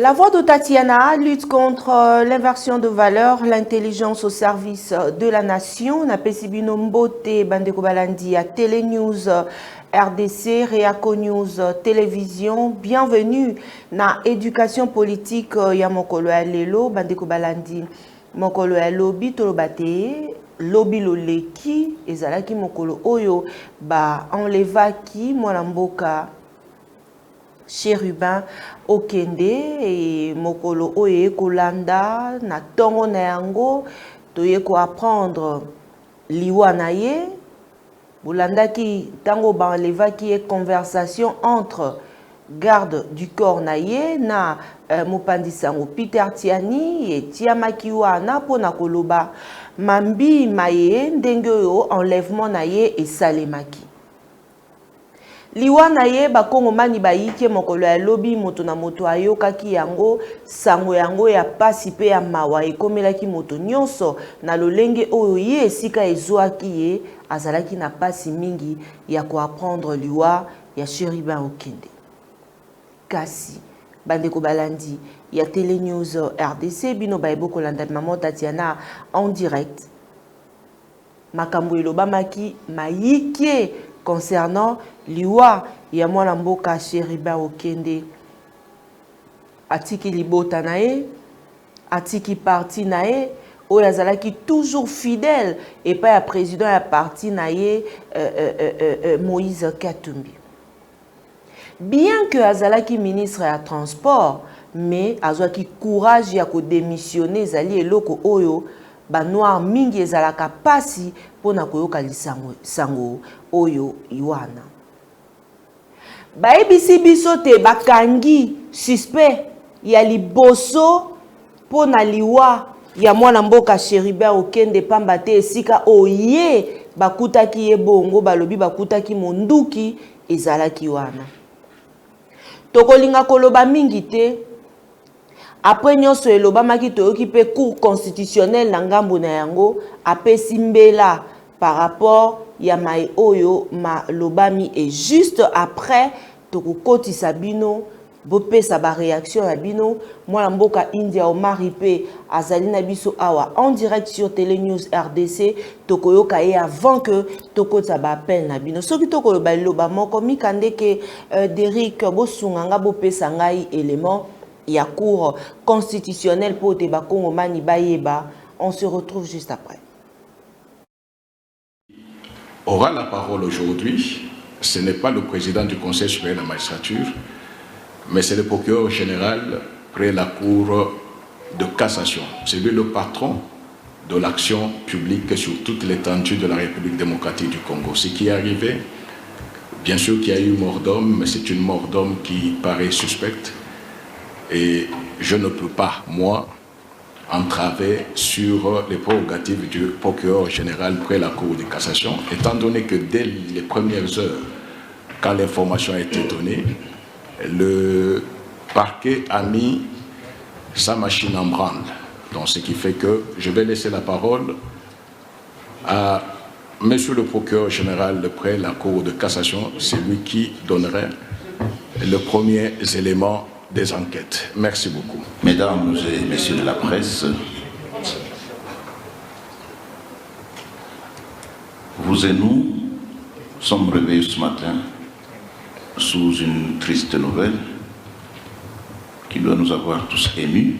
La voix de Tatiana lutte contre l'inversion de valeur, l'intelligence au service de la nation. Na Pesibino Mbote, Bandeko Balandi à Télé News RDC, Réaco News Télévision. Bienvenue na éducation politique ya mokolo ya lelo, Bandeko Balandi. Mokolo ya lobi tolobate, lobi loleki, ezalaki mokolo oyo ba enlevaki mwana mboka Chérubin Okende et mokolo oye kolanda na tongo na yango toye ko apprendre liwa na ye bolanda ki tango ba levaki conversation entre garde du corps na ye na mopandisango Peter Tiani et Tiamaki wana pona koloba mambi maye ndenge oyo enlèvement na ye et salemaki liwa na ye bakongomani bayike mokolo ya lobi moto na moto ayokaki yango sango yango ya pasi pe ya mawa ekomelaki moto nyonso na lolenge oyo ye esika ezwaki ye azalaki na pasi mingi ya ko apprendre liwa ya Chérubin Okende. Kasi bandeko balandi ya Télé News RDC bino bayebo kolanda maman Tatiana en direct makambo elobamaki mayike concernant liwa ya mwana mboka Chérubin Okende atiki libota na ye atiki parti na ye oyo azalaki toujours fidèle et pas ya président ya parti na ye Moïse Katumbi. Bien que azalaki ministre ya transport mais azwaki courage ya ko démissionner zali eloko oyo ba noir mingi ezalaka pasi pona koyoka lisango oyo iwana. Baebisi biso te bakangi suspect ya liboso pona liwa ya mwana mboka Chérubin Okende pamba te esika oye bakutaki ye bongo balobi bakutaki monduki ezalaki wana. Tokolinga koloba mingi te après nyonso elobamaki toyoki pe cour constitutionnel na ngambo na yango apesi mbela par rapport ya mai oyo ma lobami et juste après tokokotisa bino bopesa ba réaction ya bino mwana mboka India Omari pe azali na biso awa en direct sur Télé News RDC tokoyoka ye avant que tokotisa ba appel na bino soki tokoloba loba moko mikandeke Derrick bosunganga bopesa ngai élément ya cour constitutionnelle pour te bakongomani bayeba. On se retrouve juste après. Aura la parole aujourd'hui, ce n'est pas le président du Conseil supérieur de la magistrature, mais c'est le procureur général près la Cour de cassation. C'est lui le patron de l'action publique sur toute l'étendue de la République démocratique du Congo. Ce qui est arrivé, bien sûr qu'il y a eu mort d'homme, mais c'est une mort d'homme qui paraît suspecte. Et je ne peux pas, moi, entraver sur les prérogatives du procureur général près la Cour de cassation, étant donné que dès les premières heures, quand l'information a été donnée, le parquet a mis sa machine en branle. Donc, ce qui fait que je vais laisser la parole à Monsieur le procureur général près la Cour de cassation, c'est lui qui donnerait les premiers éléments des enquêtes. Merci beaucoup. Mesdames et messieurs de la presse, vous et nous sommes réveillés ce matin sous une triste nouvelle qui doit nous avoir tous émus.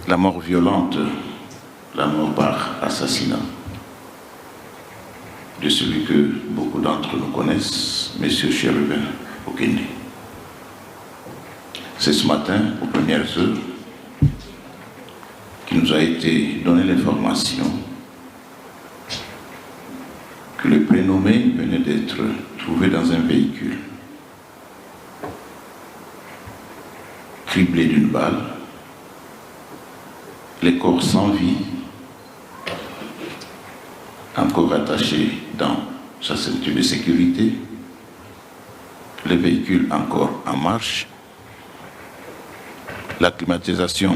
La mort violente, la mort par assassinat de celui que beaucoup d'entre nous connaissent, M. Chérubin Okende. C'est ce matin, aux premières heures, qu'il nous a été donné l'information que le prénommé venait d'être trouvé dans un véhicule, criblé d'une balle, les corps sans vie, encore attaché dans sa ceinture de sécurité, le véhicule encore en marche, la climatisation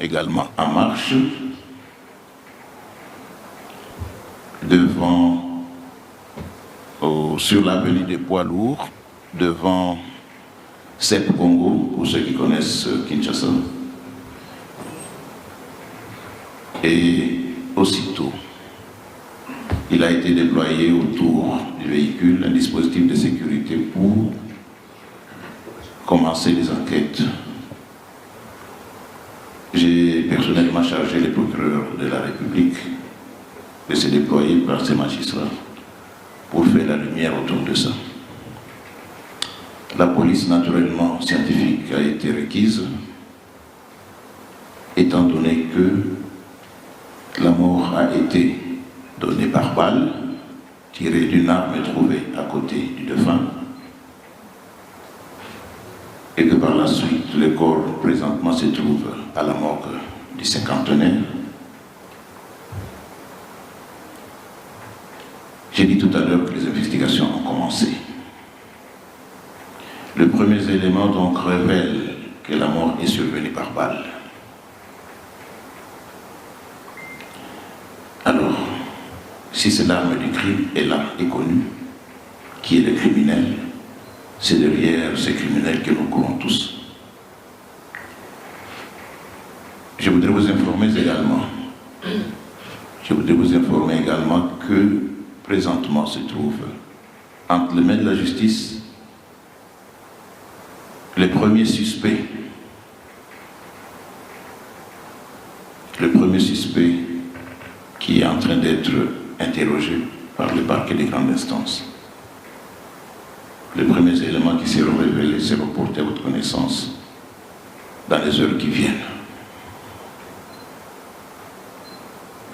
également en marche, devant, sur l'avenue des poids lourds, devant Sep Congo, pour ceux qui connaissent Kinshasa. Et aussitôt, il a été déployé autour du véhicule un dispositif de sécurité pour commencer les enquêtes. J'ai personnellement chargé les procureurs de la République de se déployer par ces magistrats pour faire la lumière autour de ça. La police naturellement scientifique a été requise, étant donné que la mort a été donnée par balle, tirée d'une arme trouvée à côté du défunt, et que par la suite, le corps présentement se trouve à la morgue du cinquantenaire. J'ai dit tout à l'heure que les investigations ont commencé. Le premier élément donc révèle que la mort est survenue par balle. Alors, si c'est l'arme du crime est là, est connue, qui est le criminel, c'est derrière ces criminels que nous courons tous. Je voudrais vous informer également que présentement se trouve entre les mains de la justice le premier suspect qui est en train d'être interrogé par le parquet des grandes instances. Les premiers éléments qui seront révélés seront portés à votre connaissance dans les heures qui viennent.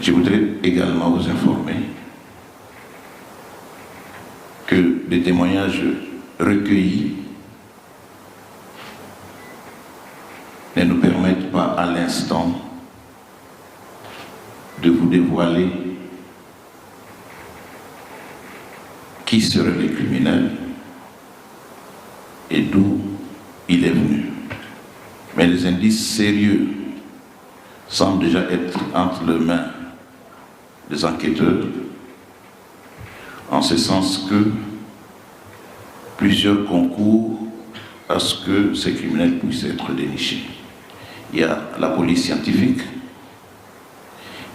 Je voudrais également vous informer que les témoignages recueillis ne nous permettent pas à l'instant de vous dévoiler qui seraient les criminels et d'où il est venu. Mais les indices sérieux semblent déjà être entre les mains des enquêteurs, en ce sens que plusieurs concourent à ce que ces criminels puissent être dénichés. Il y a la police scientifique,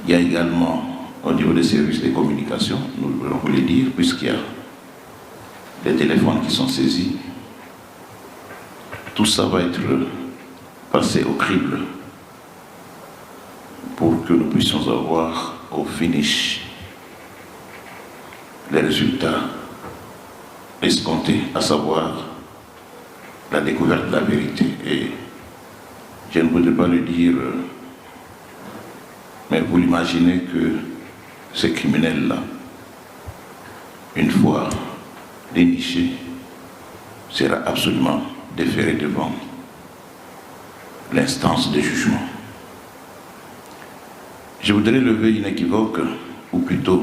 il y a également au niveau des services de communication, nous voulons vous le dire, puisqu'il y a des téléphones qui sont saisis. Tout ça va être passé au crible pour que nous puissions avoir au finish les résultats escomptés, à savoir la découverte de la vérité. Et je ne voudrais pas le dire, mais vous l'imaginez que ces criminels-là, une fois dénichés, sera absolument déféré devant l'instance de jugement. Je voudrais lever une équivoque, ou plutôt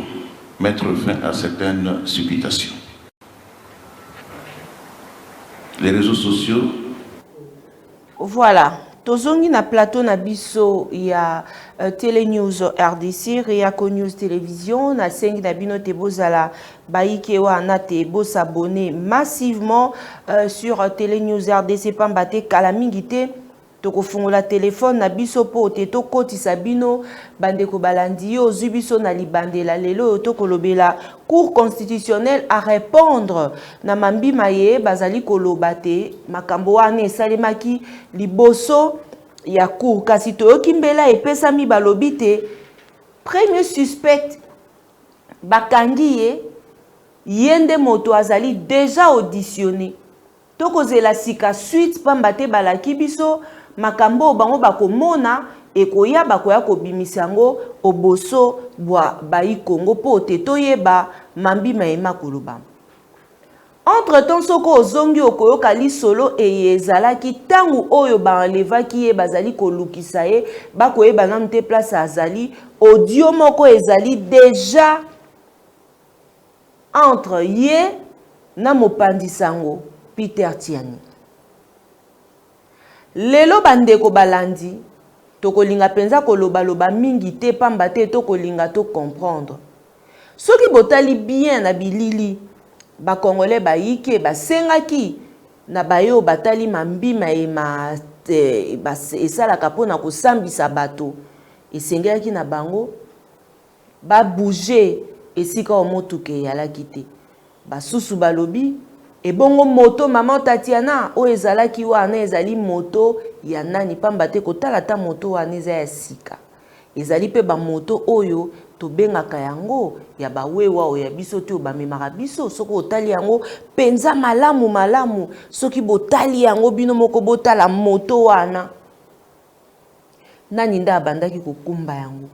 mettre fin à certaines supputations. Les réseaux sociaux. Voilà. Tozongi na plateau na biso ya Télé News RDC, Réaco News Télévision, na sengi na bino te bozala baikewa na te s'abonner massivement sur Télé News RDC pambate kalamingite. Toko fungola téléphone na biso po te to kotisa bino bandeko balandi yo zubiso na libandela lelo toko lobela Cour constitutionnelle à répondre na mambi maye bazali kolobate makambo wane salemaki liboso ya cour kasi to kimbela epesami balobite premier suspect bakangi yende moto azali déjà auditionné toko zela sika suite pambate balaki biso makambo bango bakomona ekoya bakoya kobimisango oboso bwa bayi Congo po te toyeba mambi maema koloba. Entre-temps soko ozongi okoyoka lisolo ezalaki tangu oyo baenlevaki ye bazali kolukisa ye bakoyeba nanu te place azali audio moko ezali déjà entre ye na mopandisango Peter Tiani. Lelo bandeko balandi tokolinga penza koloba mingi te pamba te tokolinga to comprendre. Soki botali bien na bilili ba Congolais ba yike ba sengaki na bayo batali mambima esalaka mpona kosambisa bato esengelaki na bango ba bouger esika omotuka eyalaki te basusu balobi ebongo moto mama Tatiana o ezalaki wana ezali moto ya nani pamba te kotala ta moto wana eza ya sika ezali pe ba moto oyo tobengaka yango ya bawewa oyo ya biso te bamemaka biso soki otali yango penza malamu soki botali yango bino moko botala moto wana nani nda abandaki kokumba yango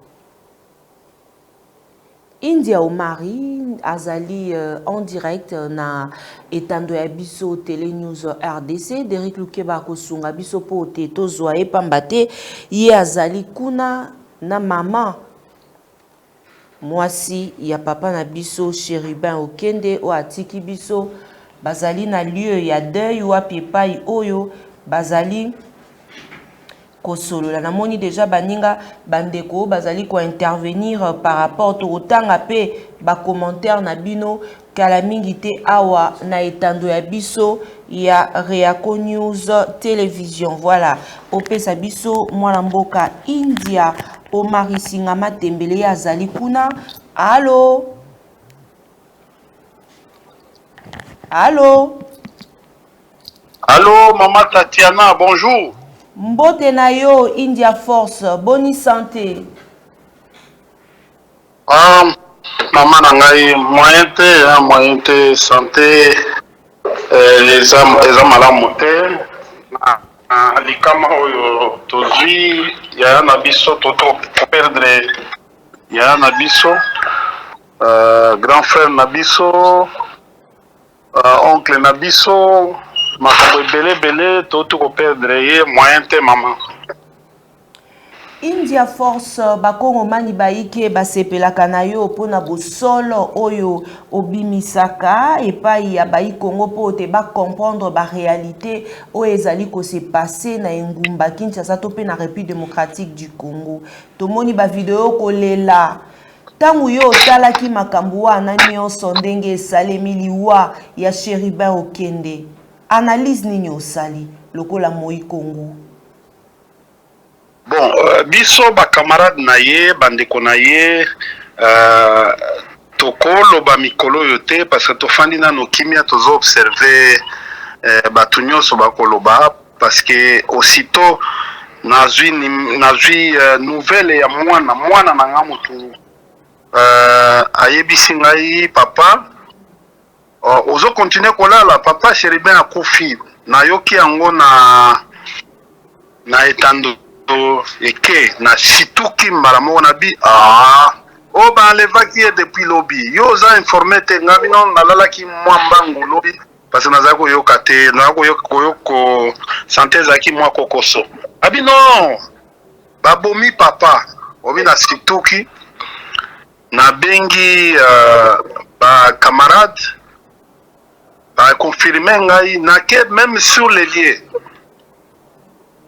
India Omari azali en direct na etando ya biso Télé News RDC Derrick Lukeba kosunga biso po te tozwa e pambate ye azali kuna na mama mwasi ya papa na biso Chérubin Okende o atiki biso bazali na lieu ya deuil wapi epai oyo bazali kosolola namoni déjà baninga bandeko bazali ko intervenir par rapport to otanga pe ba commentaire na bino kala mingi te awa na etando ya biso ya Reaco News télévision voilà opesa biso mwana mboka India Omari Singama Tembele azali kuna allo allo Allô, Maman Tatiana, bonjour. Mbote na yo India Force, bonne santé. Maman nangai moyen te santé les hommes malamu te. Likama oyo tozwi ya na biso toto perdre ya na biso grand frère na biso oncle na biso makambo ebele toto ko perdre ye moyen te maman. India Force bakongo mani baike basepelaka na yo pona bosolo oyo obimisaka epai ya bai Congo po te ba comprendre ba réalité o ezali ko se passer na engumba Kinshasa to pe na République démocratique du Congo tomoni ba vidéo kolela tangu yo talaki makambo wana nyonso ndenge esalemi liwa ya Chérubin Okende analyse nini osali lokola moi Congo. Bon, biso ba camarade na ye, bandeko na ye, tokolo ba mikolo yote parce que tofandi na no kimia tozo observer batu nyonso bakoloba parce que aussitôt nazwi nouvelle ya mwana na nga mutu ayebisi ngai papa ozo continuer kolala papa Chérubin akufi nayoki yango na etando eke na situki mbala moko na bi o balevaki ye depuis lobi yo oza informé te nga bino nalalaki mwa mbangu lobi parce que nazali koyoka te nazali koyoko sante ezalaki mwa kokoso abi non babomi papa obi na situki nabengi bacamarade baconfirme ngai nake même sur les lieux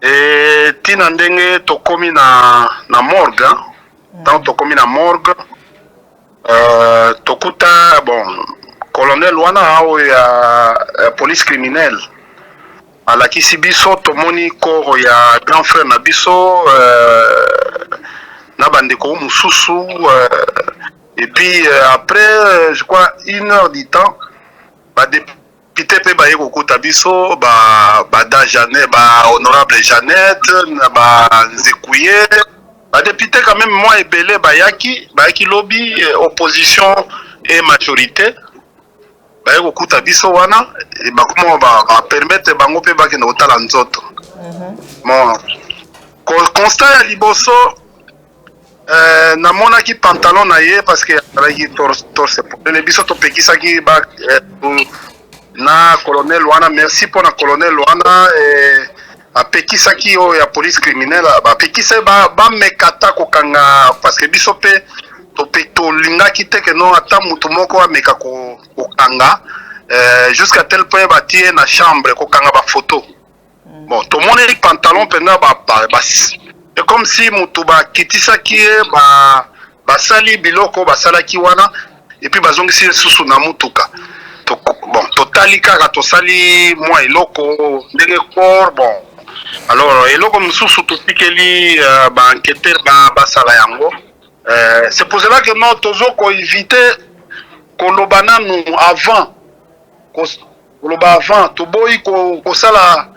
et tina ndenge tokomi na morgue tant tokomi na morgue tokuta bon colonel wana oyo ya police criminelle alakisi biso tomoni corps ya grand frère na biso na bandeko mosusu et puis après je crois 1 heure du temps badepute pe baye kokuta biso bada Jeannette honorable Jeannette na banzekuye badepute quand même moi ebele bayaki lobby opposition et majorité baye kokuta biso wana bakoma permettre bango pe bakende kotala nzoto bon constat ya liboso namonaki pantalon na ye parce que alaki torse le biso topekisaki na colonel wana merci pour na colonel wana apekisaki oyo ya police criminelle bapekisa bamekata kokanga parce que biso pe tolingaki te ke no ata mutu moko ameka kokanga jusqu'à tel point batie na chambre kokanga bafoto bon tomoneli pantalon mpena c'est comme si mutu bakitisaki ye basali biloko basalaki wana et puis bazongisi susu na mutuka bon totali kaka tosali mwa eloko ndenge corps bon alors eloko mosusu totikeli baenquêteur basala yango c'est pour cela que non tozo koéviter koloba nanu avant koloba avant toboyi kosala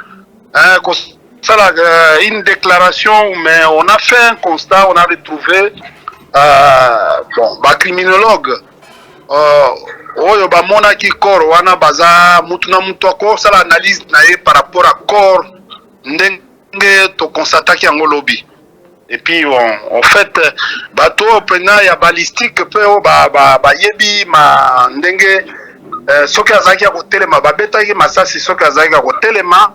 une déclaration, mais on a fait un constat, on a retrouvé bon, criminologue oyo bamona ki corps wana baza mutu na mutu ako sala analyse na ye par rapport à corps ndenge to constataki yango lobi. Et puis en fait bato pena ya balistique pe o yebi ma ndenge soki azaki ya kotelema babetaki masasi soki azaki ya kotelema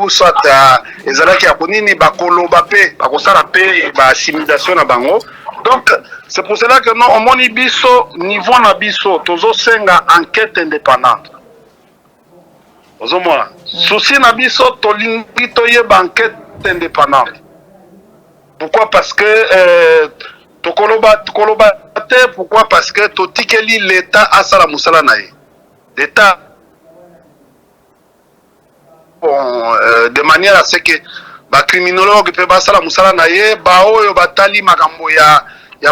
soit ezalaki ya konini bakoloba pe bakosala pe assimilation na bango. Donc c'est pour cela que non omoni biso niveau na biso tozosenga enquête indépendante. Ozomona souci na biso tolingi toyeba enquête indépendante. Pourquoi? Parce que tokoloba te. Pourquoi? Parce que totikeli l'État asala musala na ye. L'État de manière à ce que ba criminologue pe basala musala na ye ba oyo batali makambo ya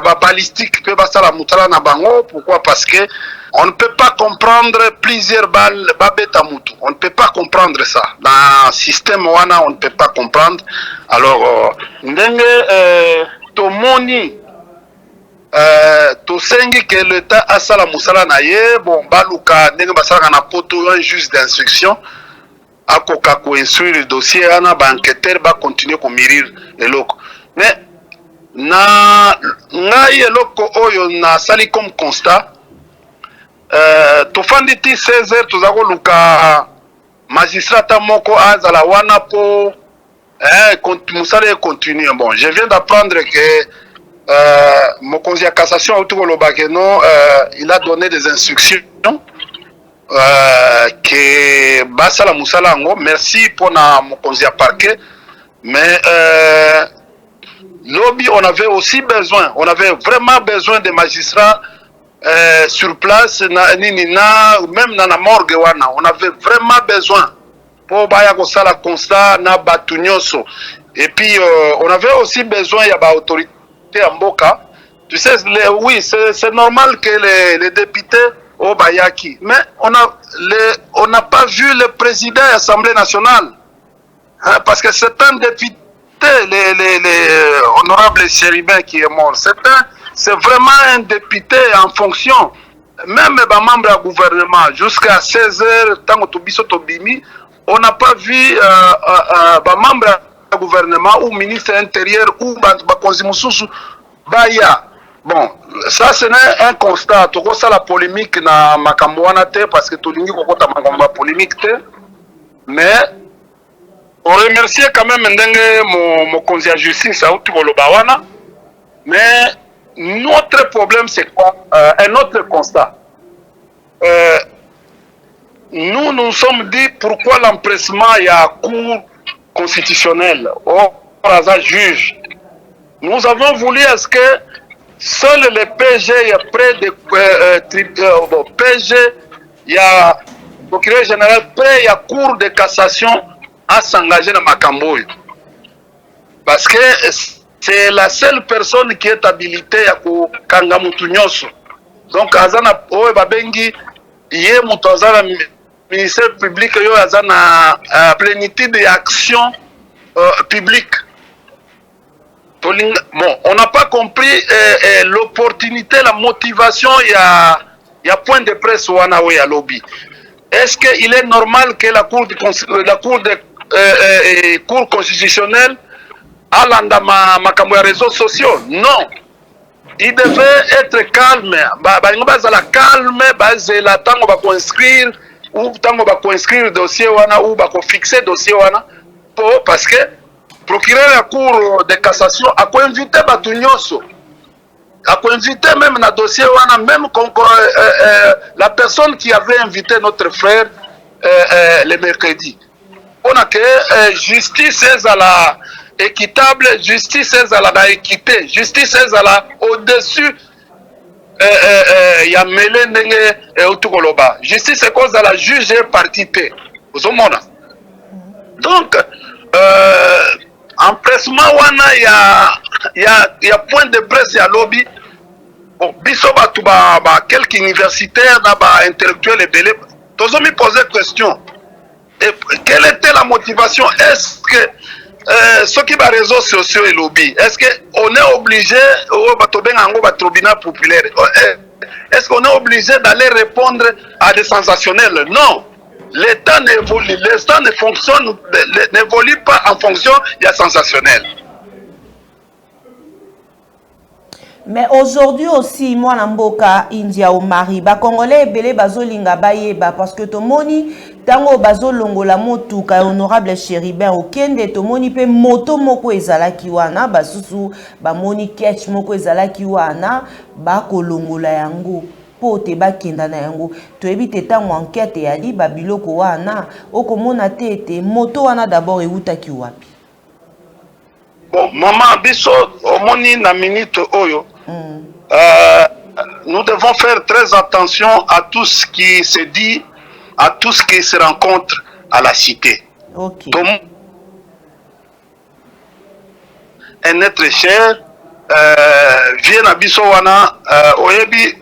ba balistique pe basala musala na bango. Pourquoi? Parce que on ne peut pas comprendre plusieurs balles babeta mutu. On ne peut pas comprendre ça dans le système wana, on ne peut pas comprendre. Alors ndenge tomoni tosengi que l'État asala musala na ye bon baluka ndenge basala na poto un juge d'instruction akoka ko instruire le dossier ana ba enquêteur ba continuer ko mirir eloko. Mais na ngai eloko oyo na sali comme constat tofandi ti 16h tozako luka magistrat moko azala wana po musala continue. Bon, je viens d'apprendre que mokonzi ya cassation autokoloba ke non il a donné des instructions que basala musala ngo. Merci pour na mokonzi ya parquet, mais lobby on avait aussi besoin, on avait vraiment besoin de magistrats sur place même dans la morgue wana on avait vraiment besoin pour baya ko sala constat na batu nyonso. Et puis on avait aussi besoin ya ba autorité à Mboka. Tu sais oui c'est normal que les députés au Bayaki, mais on n'a pas vu le président de l'Assemblée nationale, hein, parce que c'est un député, les honorable Chéribin qui est mort, c'est vraiment un député en fonction. Même les membres du gouvernement, jusqu'à 16h, tant que on n'a pas vu les membres du gouvernement ou ministre intérieur ou Baya. Bon, ça ce n'est un constat. Tu vois ça la polémique na makambo wana te parce que tout l'ingi kokota makambo polémique te. Mais on remercie quand même ndenge mon conseiller justice a tout le bawana. Mais notre problème c'est quoi? Un autre constat. Nous nous sommes dit pourquoi l'empressement il y a cour constitutionnelle au juge. Nous avons voulu est-ce que seul le PG, il y a près de PG, il y a procureur général, près il y a cour de cassation à s'engager dans Makamboy. Parce que c'est la seule personne qui est habilitée à Kangamutu Nyoso. Donc, Azana Oe Babengi, Yé Moutazana, ministère public, Yo Azana plénitude d'action publique. Bon, on n'a pas compris l'opportunité, la motivation, il y a point de presse ou à lobby. Est-ce qu'il est normal que la cour constitutionnelle a les réseaux sociaux? Non. Il devait être calme. Inscrire le dossier ou fixer le dossier parce que procureur la cour de cassation a invité Batunyoso, a invité même dans le dossier, même la personne qui avait invité notre frère le mercredi. On a que justice est à la équitable, justice est à la équité, justice est à la au-dessus ya mele ndenge utukoloba justice cause la juge parti te ozomona donc empressement wana ya point de presse ya lobby biso batu ba quelques universitaires na ba intellectuels ebele tozomi poser question et quelle était la motivation est-ce que ceux qui ont les réseaux sociaux et lobby, est-ce qu'on est obligé, tribunal populaire, est-ce qu'on est obligé d'aller répondre à des sensationnels? Non. L'État n'évolue, l'État ne fonctionne, n'évolue pas en fonction des sensationnels. Mais aujourd'hui aussi, moi, Namboka, India ou Mari, ba Congolais belé bazolinga bayeba parce que tomoni tango bazolongo la motuka honorable Chéribin au kende tomoni pe moto moko ezalaki wana basusu ba moni catch moko ezalaki wana ba kolongola yango pote ba kenda na yango to ebite tango enquête ya li ba biloko wana okomona tete moto wana d'abord eutaki wapi. Bon, maman biso omoni na minute oyo. Nous devons faire très attention à tout ce qui se dit, à tout ce qui se rencontre à la cité. Okay. Un être cher, vient à Bissowana, oyebi,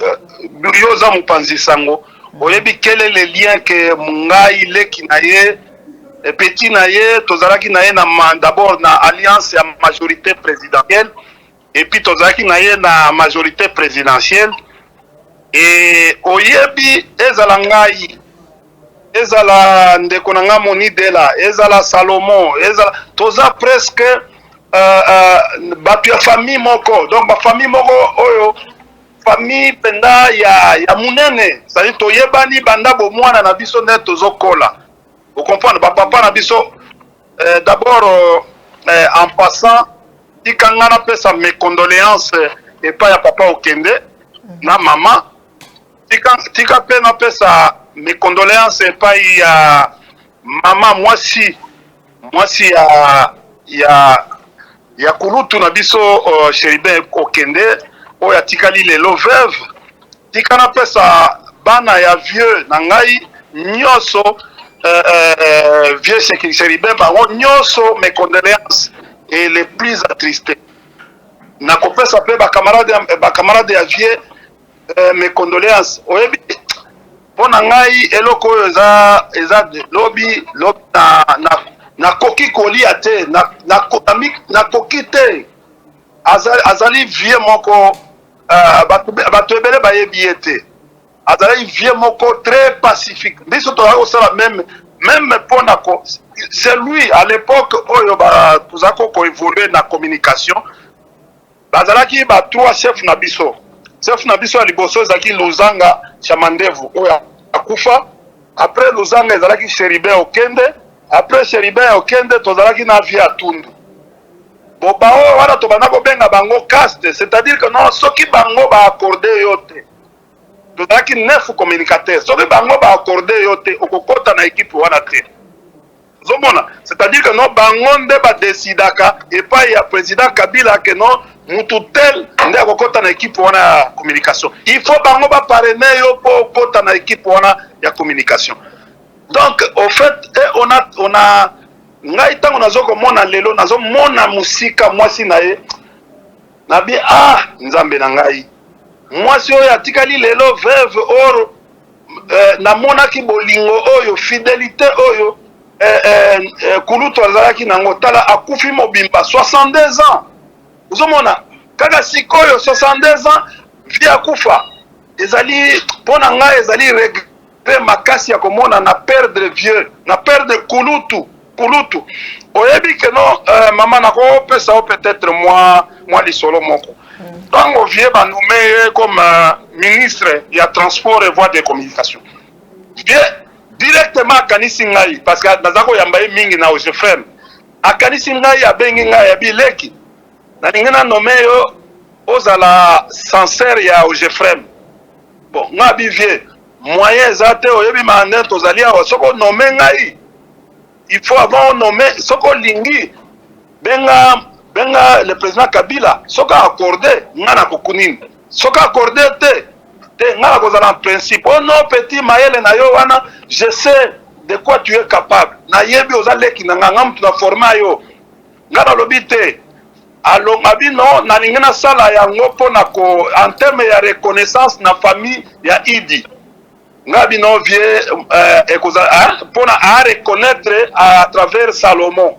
yoza mupanzi sango, oyebi quel est le lien que Mungai, Leki naye, Petit naye, Tozaraki naye, d'abord na alliance à majorité présidentielle. Et puis tozaki naye na majorité présidentielle et oyebi ezala ngai ezala ndeko nanga moni dela ezala Salomon ezala toza presque batu ya famille moko donc ba famille moko oyo famille penda ya munene c'est-à-dire toyebani banda bo mwana na biso nde tozokola vous comprenez ba papa na biso d'abord en passant tika ngana pesa mes condoléances et pas ya papa Okende na maman tika pe na pesa mes condoléances et pas ya maman mwasi ya kulutu na biso Chéribin Okende oya tikali lelo veuve tika na pesa bana ya vieux na ngai nyoso vieux Chéribin bango nyoso mes condoléances et les plus attristés. Na kopesa pe ba camarade ya vie mes condoléances. Oyebi pona ngai eloko oyo eza lobby na koki kolia te na koki te azali vie moko bato ebele bayebi ete azali vie moko très pacifique. Biso to osala même pona ko c'est lui à l'époque oyo ba tuzako ko évoluer na communication bazalaki ba trois chefs na biso ya liboso zaki Luzanga Chamandevu oyo akufa après Luzanga ezalaki Chéribin Okende après Chéribin Okende tozalaki na Via Tundu bo ba oyo wana to bana ko benga bango caste c'est-à-dire que non soki bango ba accorder yote tozalaki 9 communicateurs soki bango ba accorder yote okokota na équipe wana te. C'est-à-dire que non bangonde ba décidaka et pas il y a président Kabila que non mututel nde akokota na équipe wana communication. Il faut bango ba parrainer yo pour kota na équipe wana ya communication. Donc au fait on a ngai tango nazoko mona lelo nazo mona musika mwasi na ye nabi nzambe na ngai mwasi oyo atikali lelo veuve or na mona ki bolingo oyo fidélité oyo kulutu azalaki nango tala akufi mobimba 62 ans uzomona kaka sikoyo 62 ans vie akufa ezali pona ngai ezali regret makasi ya komona na perdre vieux na perdre kulutu oyebi que non maman na ko pesa peut-être moi lisolo moko donc vieux ba nommé comme ministre ya transport et voies de communication vieux directement akanisi ngai parce que nazako yambaye mingi na OGFM akanisi ngai abengi ngai ya bileki na ningena nommé yo ozala sincère ya OGFM bon nga bivie moyen zate oyebi mande tozali awa soko nommé ngai il faut avant nommé soko lingi benga le président Kabila soko accordé nga na kokunini soki accordé te nga kozala en principe oh non petit mayele na yo wana je sais de quoi tu es capable nayebi oza leki na nga mutu na forma yo nga nalobi te alonga bino nalingi nasala yango mpona ko en terme ya reconnaissance na famille ya Idi nga bino vie mpona a reconnaître à travers Salomon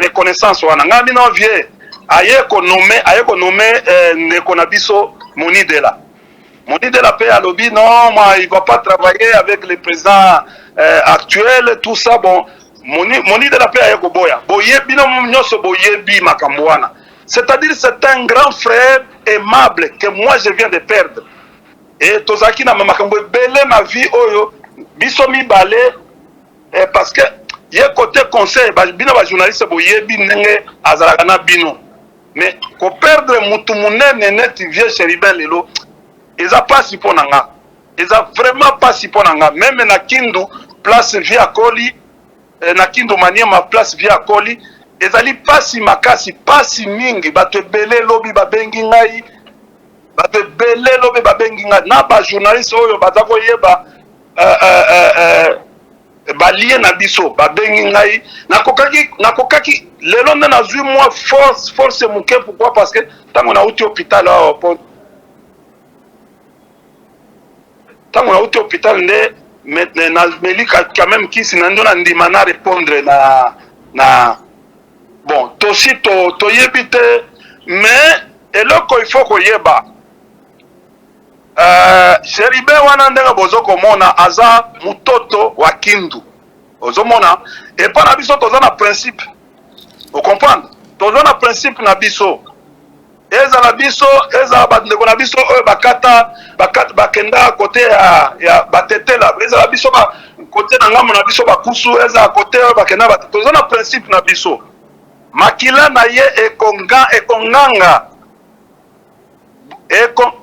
reconnaissance wana nga bino vie aye konome ndeko na biso Monidela pe alobi non moi il va pas travailler avec le président actuel tout ça bon Monidela pe aye koboya boyebi no nyonso boyebi makambo wana c'est-à-dire c'est un grand frère aimable que moi je viens de perdre et tozaki na makambo ebele na vie oyo biso mibale parce que ye côté conseil bino ba journaliste boyebi ndenge azalaka na bino mais ko perdre mutu munene neti vieux Chéribin lelo eza pasi pona nga eza vraiment pasi pona nga même na Kindu place via Koli na Kindu Maniema place via Koli ezali pasi makasi pasi mingi bato ebele lobi babengi ngai bato ebele lobi babengi ngai na ba journaliste oyo baza koyeba balie na biso babengi ngai nakokaki lelo nde nazwi mwa force moke pourquoi parce que ntango nauti hôpital awa ntango nauti hôpital nde nameli quand même kisi na ndo na ndima na répondre na bon tosi toyebi te mais eloko il faut koyeba Chéribin wana ndenge bozokomona aza mutoto wa Kindu ozomona epa na biso toza na principe ocomprendre toza na principe na biso ezala biso ezala bandeko na biso oyo bakenda kote ya batetela ezala biso kote na ngambo na biso bakusu ezala kote oyo bakenda toza na principe na biso makila na ye ekonganga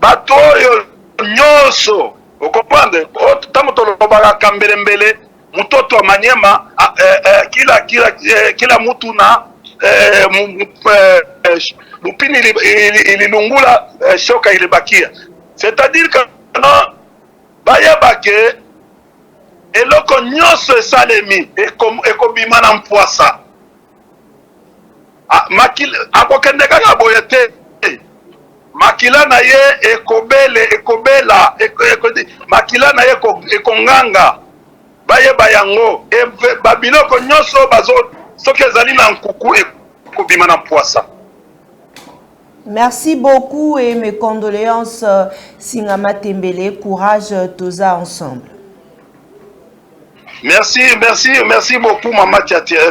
bato oyo nyonso ocomprendre ntango tolobaka kambelembele mutoto wa Maniema kila mutu na lupini ililungula shoka ilibakia c'est-à-dire que bayebake eloko nyonso esalemi ekobima na mpwasa akokende kaka boye te makila na ye ekobela makila na ye ekonganga bayeba yango babiloko nyonso soki ezali na nkuku ekobima na mpwasa. Merci beaucoup et mes condoléances Singama Tembele, courage toza ensemble. Merci beaucoup Maman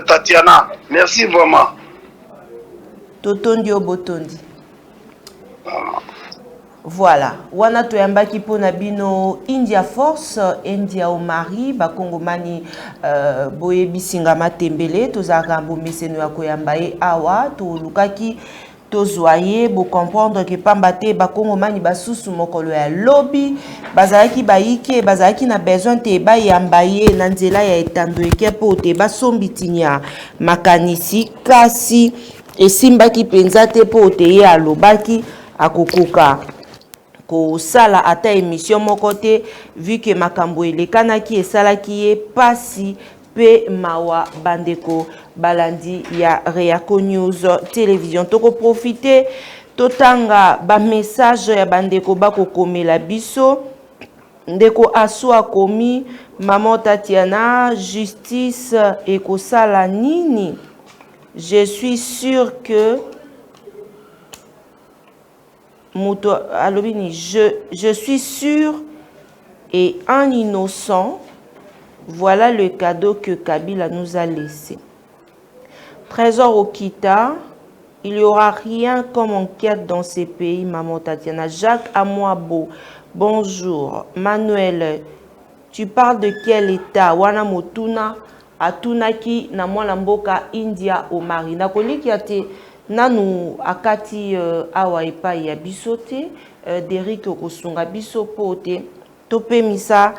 Tatiana. Merci vraiment. Totondi Obotondi. Voilà. Wana toyambaki pona bino India Force, India Omari, bakongomani boyebi Singama Tembele, toza kambo meseno ya koyambaye awa, to lukaki tozoye bo comprendre que pambate bakongomani basusu mokolo ya lobby, bazalaki baike, bazalaki na besoin te ba yambaye na nzela ya etando eke po te basombitinya makanisi kasi esimbaki penza te po te ye alobaki akokoka ko sala ata émission moko te vu que makambo elekanaki esalaki ye pasi pe mawa bandeko balandi ya Reako News Télévision. Toko profiter totanga ba message ya bandeko bako komela biso ndeko aswa komi maman Tatiana justice ekosala nini. Je suis sûr que je suis sûr et un innocent. Voilà le cadeau que Kabila nous a laissé. Trésor Okita, il n'y aura rien comme enquête dans ces pays, maman Tatiana. Jacques Amouabo, bonjour. Manuel, tu parles de quel état? Wana Motuna, Atunaki, Namwala Mboka, India, Omari. Nakoliki ate nanu akati awa epa ya bisote, Derrick Kosunga bisopote, Tope Misa.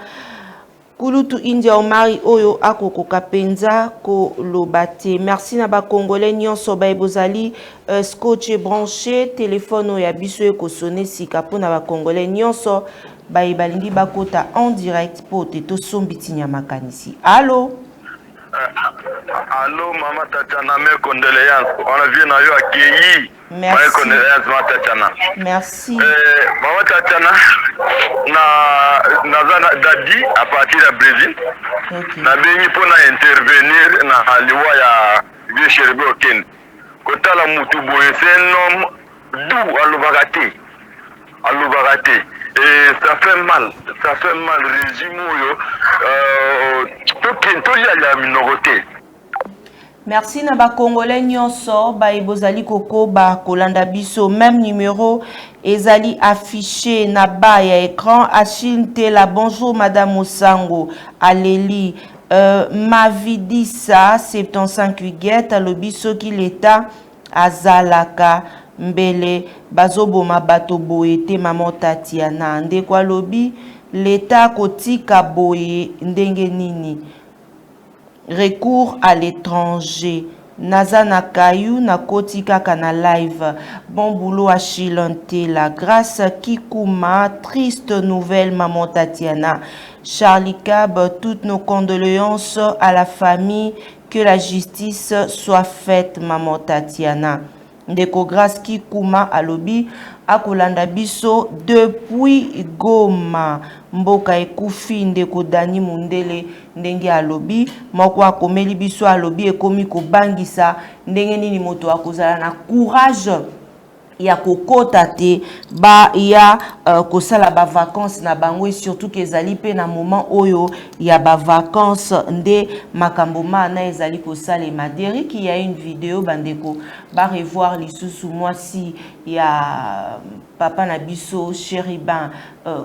Kulutu India Omari Oyo Akoko Kapenza Ko Lobate. Merci na ba Congolais nyonso ba ebozali scotché branché téléphone oya biso eko sonné sika po na ba Congolais nyonso ba ebalingi bakota en direct po te to sombiti makanisi. Allô? Allô Maman Tatiana, mes condoléances. On vient à yo accueillir. Merci. Mes condoléances Maman Tatiana. Merci. Maman Tatiana, na dadi à partir du Brésil. Okay. Na bengi pour intervenir na liwa ya vieux Chéribé Okene. Kotala mutu boye, c'est un homme doux à l'Ouvagate. À l'Ouvagate. Et ça fait mal, régime tout y a la minorité. Merci na ba Congolais nyonso ba ebozali koko ba kolanda biso même numéro ezali affiché na bas ya écran. Achille Tela, bonjour Madame Osango Alélie Mavidissa 75 Huguette alobi soki l'état azalaka mbele bazoboma bato boye te Maman Tatiana ndeko alobi l'état kotika boye ndenge nini recours à l'étranger Nazana Kayou na kotika kana live bon boulot à Chilante la grâce Kikouma triste nouvelle Maman Tatiana Charlie Cab toutes nos condoléances à la famille que la justice soit faite Maman Tatiana ndeko grâce Kikouma alobi akolanda biso depuis Goma mboka ekufi ndeko Dani Mundele ndenge alobi moko akomeli biso alobi ekomi kobangisa ndenge nini moto akozala na courage ya kokota te ba ya kosala ba vacances na bango et surtout kezali pe na moment oyo ya ba vacances nde makambo mana ezali kosala maderi qui a une vidéo bandeko ba revoir lisusu mwasi ya papa na biso Chéribin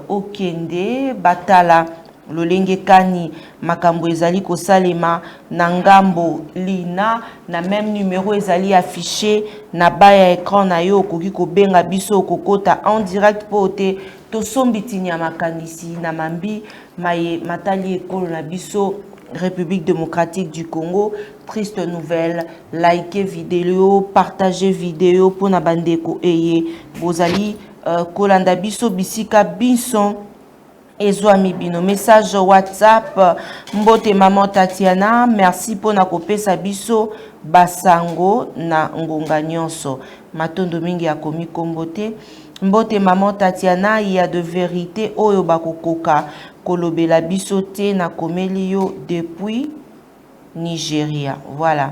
Okende batala lolenge kani makambo ezali kosalema na ngambo lina na même numéro ezali affiché na bas ya écran na yo koki kobenga biso kokota en direct pote to sombiti nya makanisi na mambi maye matali ekolo na biso République démocratique du Congo. Triste nouvelle, likez vidéo, partagez vidéo pour na bandeko eye bozali kolanda biso bisika binson Ezwami bino message WhatsApp mbote Maman Tatiana merci pour na kopesa biso basango na ngonga nyonso matondo mingi ya komi kombote mbote Maman Tatiana il y a de vérité oyo bakokoka kolobela biso te na komeli yo depuis Nigeria voilà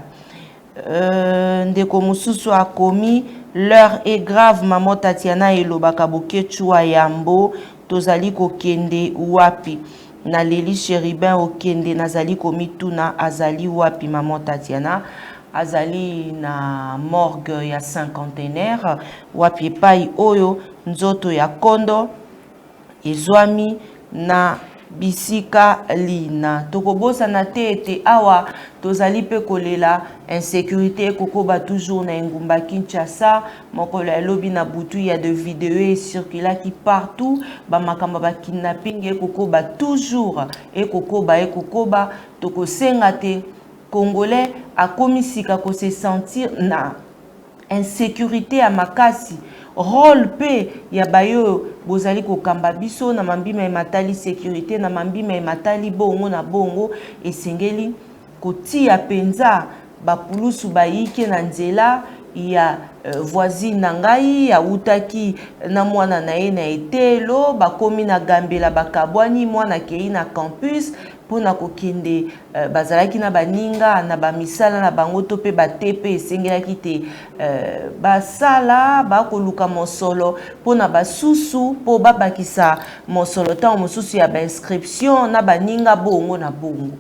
ndeko mususu akomi l'heure est grave Maman Tatiana elobaka bokechua yambo tozali kokende wapi na leli Chéribin Okende nazali komituna azali wapi Maman Tatiana azali na morgue ya cinquantenaire wapi pai oyo nzoto ya kondo ezwami na bisika lina tokobosa na tete awa tozali pe kolela insécurité kokoba toujours na engumba Kinshasa mokolo ya lobi na butu ya de vidéos et circula qui partout ba makamba ba kidnapping kokoba toujours et kokoba tokosenga te congolais akomisika ko se sentir na insécurité à makasi rôle pe ya bayo bozali ko kamba biso na mambima e matali sécurité na mambima e matali bongo na bongo esengeli kotia penza ba pulusu bayike na nzela ya voisine na ngai ya utaki na mwana na ye na etelo bakomi na gambela bakabwani mwana kei na campus pona kokende bazalaki na baninga na bamisala na bango to pe batepe esengelaki te basala bakoluka mosolo pona basusu po babakisa mosolo ntango mosusu ya bainscription na baninga bongo na bongo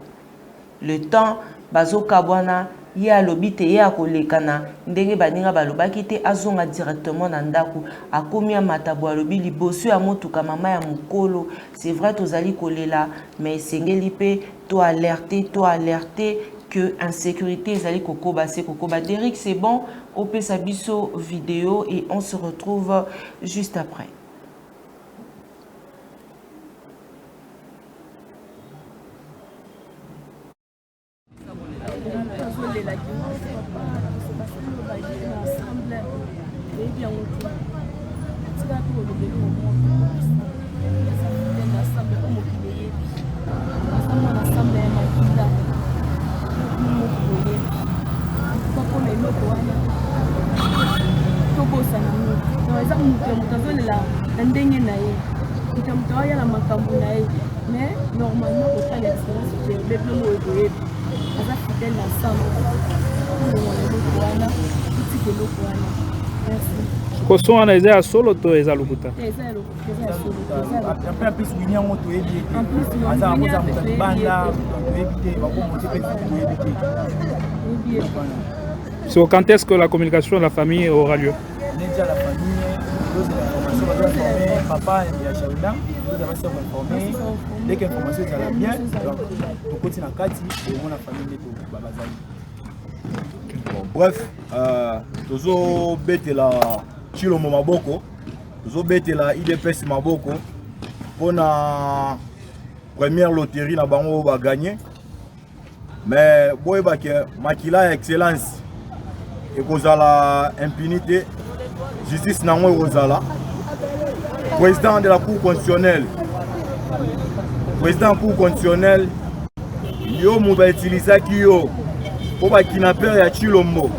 le temps bazokabwana ye alobi te ye akolekana ndenge baninga balobaki te azonga directement na ndako akomi amatabo alobi liboso ya motuka mama ya mokolo c'est vrai tozali kolela mais esengeli pe to alerter que insécurité ezali kokoba se kokoba Derrick c'est bon opesa biso vidéo et on se retrouve juste après. mais normalement autant l'expérience j'ai le plus ça fidèle ensemble koso wana eza ya solo to eza lokuta So quand est-ce que la communication de la famille aura lieu? Papa et Sheridan, nous avons été informés. Dès que l'information est bien, donc on continue à Kati et on a famille de Babazali. Bref, toujours bête la Chilo Maboko, toujours bête la IDPS Maboko pour la première loterie na bango va gagner. Mais boy ba que makila excellence et kozala impunité, justice na ngo kozala. Président de la Cour constitutionnelle, président de la Cour constitutionnelle, yo m'a utilisé qui yo pour pas kidnapper ya Chilombo,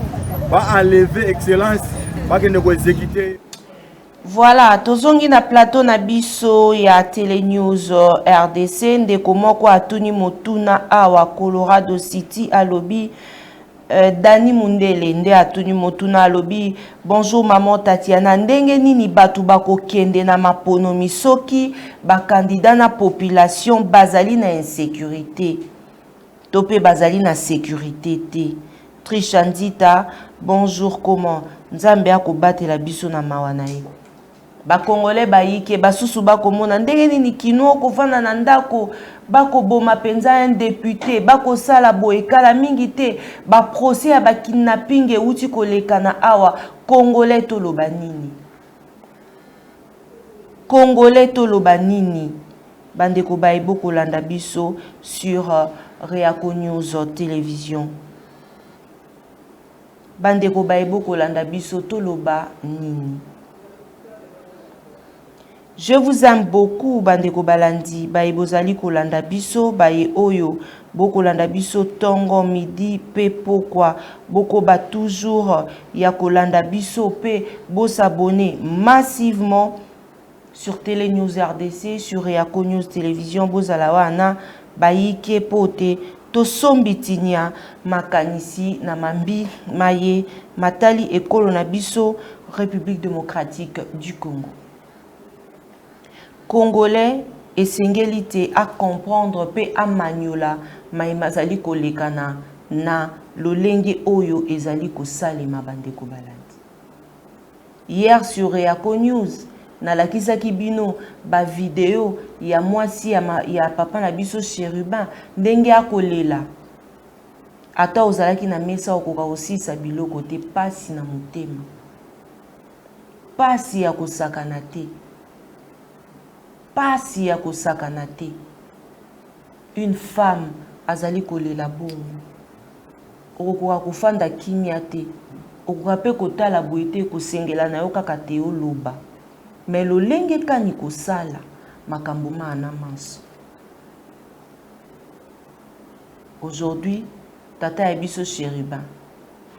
pas enlever excellence, pas que ne ko exécuter. Voilà, tozongi na plateau na biso ya Télé News RDC ndeko moko atuni motuna awa Colorado City alobi Dani Mundele nde atuni motuna alobi bonjour maman Tatiana ndenge nini batu bako kende na mapono misoki ba candidat na population bazali na insécurité topé bazali na sécurité te Trichandita bonjour comment nzambe akobatela biso na mawana ye ba congolais bayike basusu bako mona ndenge nini kino kofana na ndako bako boma penza un député bako sala boekala mingi te ba procès ya ba kidnapping e uti koleka na awa congolais to loba nini congolais to loba nini bandeko bayebo kolanda biso sur Reaco News télévision bandeko bayebo kolanda biso to loba nini. Je vous aime beaucoup, bandeko balandi, baye bozali kolanda biso, baye oyo, boko landa biso tongo midi, pe pourquoi, boko ba toujours ya kolanda biso, pe bo s'abonner massivement sur Télé News RDC, sur Reaco News Télévision, bozalawana, baye ke pote, to sombitinia, makanisi, na mambi, maye, matali ekolo na biso, République démocratique du Congo. Congolais et singélité à comprendre pe à maniola maimazali kolekana na lolenge oyo ezali ko salema bandeko balandi. Hier sur Reaco News na lakisa kibino ba vidéo ya mwasi ya papa na biso Chérubin ndenge akolela ata ozalaki na mesa okoka osisa biloko te pasi na motema pasi ya kosakana te pasi ya kosakana te une femme azali kolela bongo okoka kofanda kimia te okoka pe kotala boye te kosengela na yo kaka te oloba mais lolenge kani kosala makambo maana manso. Aujourd'hui tata ya biso Chérubin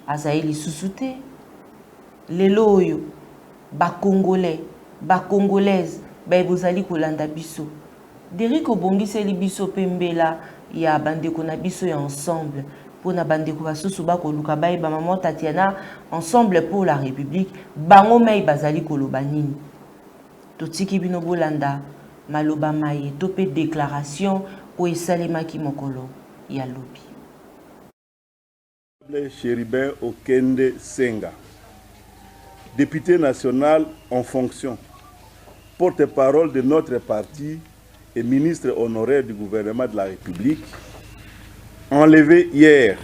azali lisusu te lelo oyo ba congolais ba congolaise ba bozali kolanda biso Derrick obongiseli biso pembela ya bandeko na biso ya ensemble pour na bandeko basusu bakoluka baye ba maman Tatiana ensemble pour la République bango mai bazali koloba nini totiki bino bolanda maloba maye topé déclaration o esalemaki mokolo ya lobi. Chérubin Okende Senga, député national en fonction, porte-parole de notre parti et ministre honoraire du gouvernement de la République, enlevé hier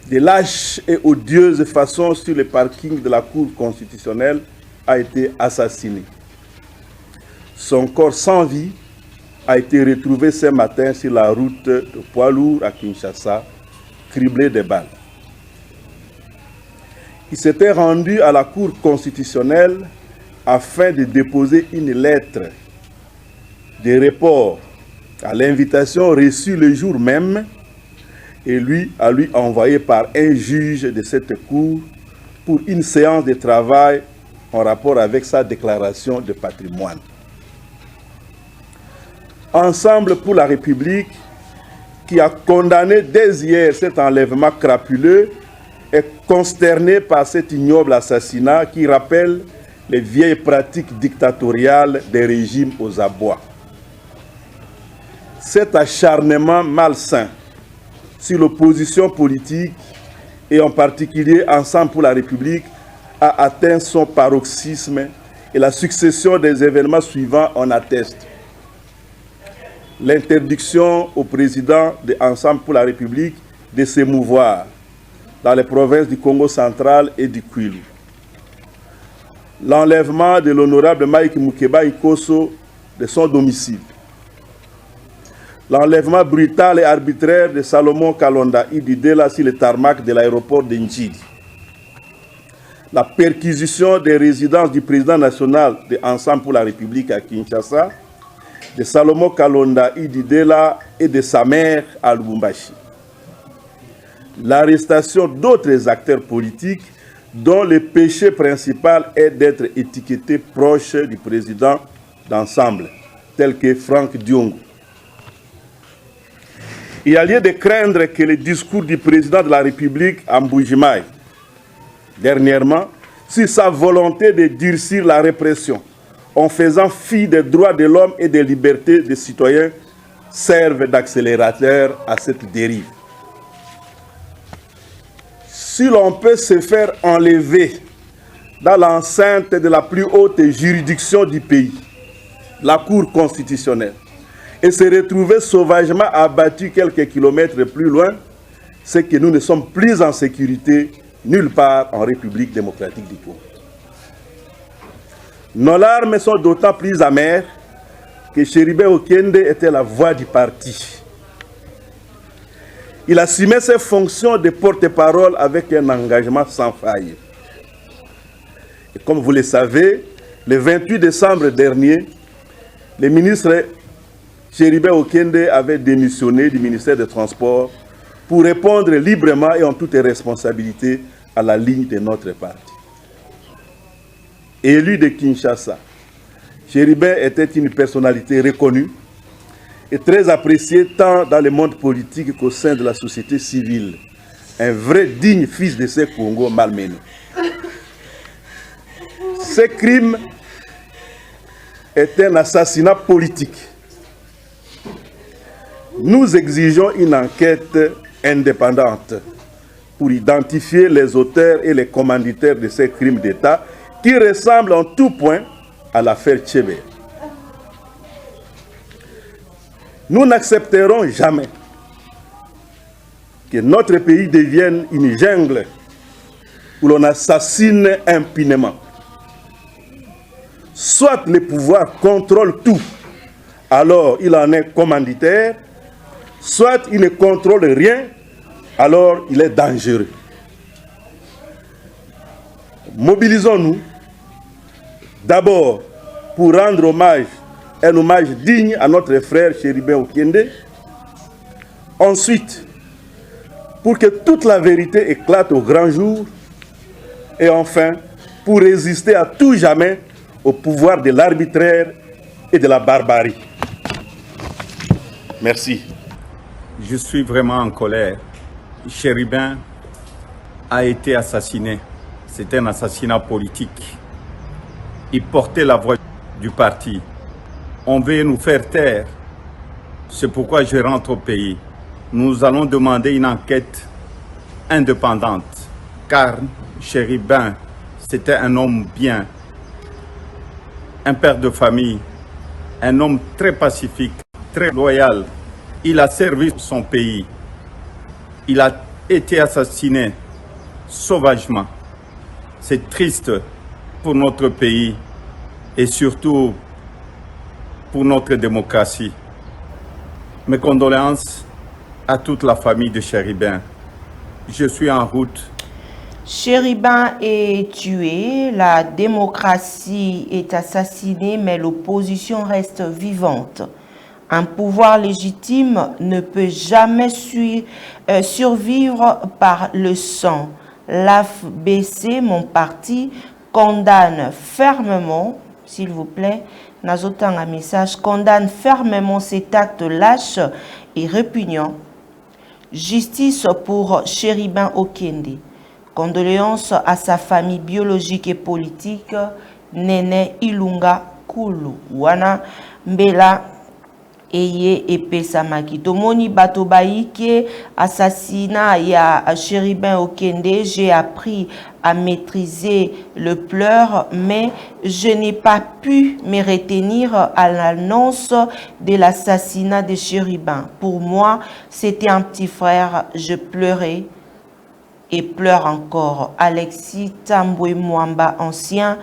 de lâche et odieuse façon sur le parking de la Cour constitutionnelle, a été assassiné. Son corps sans vie a été retrouvé ce matin sur la route de Poilour à Kinshasa, criblé de balles. Il s'était rendu à la Cour constitutionnelle afin de déposer une lettre de report à l'invitation reçue le jour même et lui envoyé par un juge de cette cour pour une séance de travail en rapport avec sa déclaration de patrimoine. Ensemble pour la République, qui a condamné dès hier cet enlèvement crapuleux, est consterné par cet ignoble assassinat qui rappelle les vieilles pratiques dictatoriales des régimes aux abois. Cet acharnement malsain sur l'opposition politique et en particulier Ensemble pour la République a atteint son paroxysme et la succession des événements suivants en atteste. L'interdiction au président de Ensemble pour la République de s'émouvoir dans les provinces du Congo central et du Kwilu. L'enlèvement de l'honorable Mike Mukeba Ikosso de son domicile. L'enlèvement brutal et arbitraire de Salomon Kalonda Ididela sur le tarmac de l'aéroport de Njidi. La perquisition des résidences du président national de Ensemble pour la République à Kinshasa, de Salomon Kalonda Ididela et de sa mère à Lubumbashi. L'arrestation d'autres acteurs politiques dont le péché principal est d'être étiquetés proches du président d'Ensemble, tels que Franck Diongo. Il y a lieu de craindre que le discours du président de la République à Mbujimaï, dernièrement, sur sa volonté de durcir la répression en faisant fi des droits de l'homme et des libertés des citoyens, servent d'accélérateur à cette dérive. Si l'on peut se faire enlever dans l'enceinte de la plus haute juridiction du pays, la Cour constitutionnelle, et se retrouver sauvagement abattu quelques kilomètres plus loin, c'est que nous ne sommes plus en sécurité nulle part en République démocratique du Congo. Nos larmes sont d'autant plus amères que Chéribin Okende était la voix du parti. Il assumait ses fonctions de porte-parole avec un engagement sans faille. Et comme vous le savez, le 28 décembre dernier, le ministre Chéribin Okende avait démissionné du ministère des Transports pour répondre librement et en toute responsabilité à la ligne de notre parti. Élu de Kinshasa, Chéribin était une personnalité reconnue et très apprécié tant dans le monde politique qu'au sein de la société civile. Un vrai digne fils de ce Congo malmené. Ce crime est un assassinat politique. Nous exigeons une enquête indépendante pour identifier les auteurs et les commanditaires de ces crimes d'État qui ressemblent en tout point à l'affaire Tchébé. Nous n'accepterons jamais que notre pays devienne une jungle où l'on assassine impunément. Soit le pouvoir contrôle tout, alors il en est commanditaire, soit il ne contrôle rien, alors il est dangereux. Mobilisons-nous d'abord pour rendre un hommage digne à notre frère Chéribin Okende. Ensuite, pour que toute la vérité éclate au grand jour. Et enfin, pour résister à tout jamais au pouvoir de l'arbitraire et de la barbarie. Merci. Je suis vraiment en colère. Chéribin a été assassiné. C'est un assassinat politique. Il portait la voix du parti. On veut nous faire taire. C'est pourquoi je rentre au pays. Nous allons demander une enquête indépendante. Car Chéribin, c'était un homme bien, un père de famille, un homme très pacifique, très loyal. Il a servi son pays. Il a été assassiné sauvagement. C'est triste pour notre pays et surtout pour notre démocratie. Mes condoléances à toute la famille de Chéribin je suis en route. Chéribin est tué, la démocratie est assassinée, mais l'opposition reste vivante. Un pouvoir légitime ne peut jamais survivre par le sang. L'AFBC, mon parti, condamne fermement, s'il vous plaît, Nazotan un message, condamne fermement cet acte lâche et répugnant. Justice pour Chéribin Okende. Condoléances à sa famille biologique et politique, Nene Ilunga Kulu. Wana Mbela Eye Epesa Makito. Moni Batobaïke, assassinat ya Chéribin Okende. J'ai appris à maîtriser le pleur, mais je n'ai pas pu me retenir à l'annonce de l'assassinat de Chéribin. Pour moi, c'était un petit frère, je pleurais et pleure encore. Alexis Tambwe Mwamba, ancien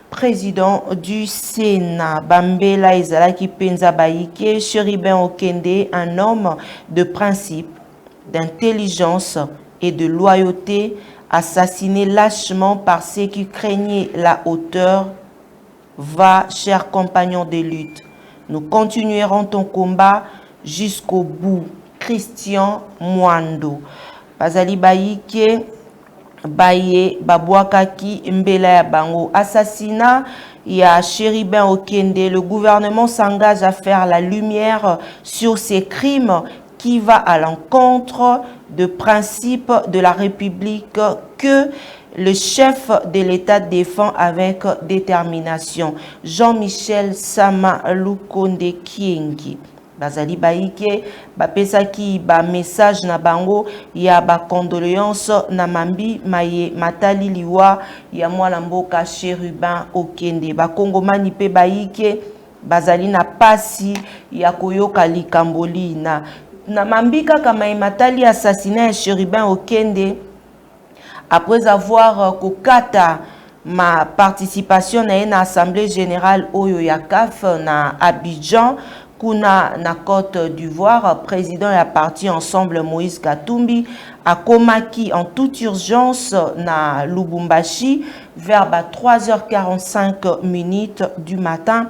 président du Sénat. Bambela Ezalaki Penza Baïke, Chéribin Okende, un homme de principe, d'intelligence et de loyauté, assassiné lâchement par ceux qui craignaient la hauteur. Va, chers compagnons de lutte, nous continuerons ton combat jusqu'au bout. Christian Mwando. Bazali Baïke, Baye, Babouakaki, Mbela ya Bango. Assassinat, il y a Chéribin Okende. Le gouvernement s'engage à faire la lumière sur ces crimes qui va à l'encontre de principes de la République que le chef de l'État défend avec détermination. Jean-Michel Sama Lukonde Kiengi. Bazali Baïke, Bapesaki, ba message na bango, ya ba condoléance na mambi, maye matali liwa, ya mwana mboka Chéribin Okende. Ba Kongomani pe Baïke, bazali na pasi, ya koyoka likamboli na mambi kaka maye matali assassinat Chéribin Okende. Après avoir kokata ma participation na une assemblée générale Oyo Yakaf na Abidjan, Kuna na Côte d'Ivoire, président et parti ensemble Moïse Katumbi a komaki en toute urgence na Lubumbashi vers 3h45 minutes du matin.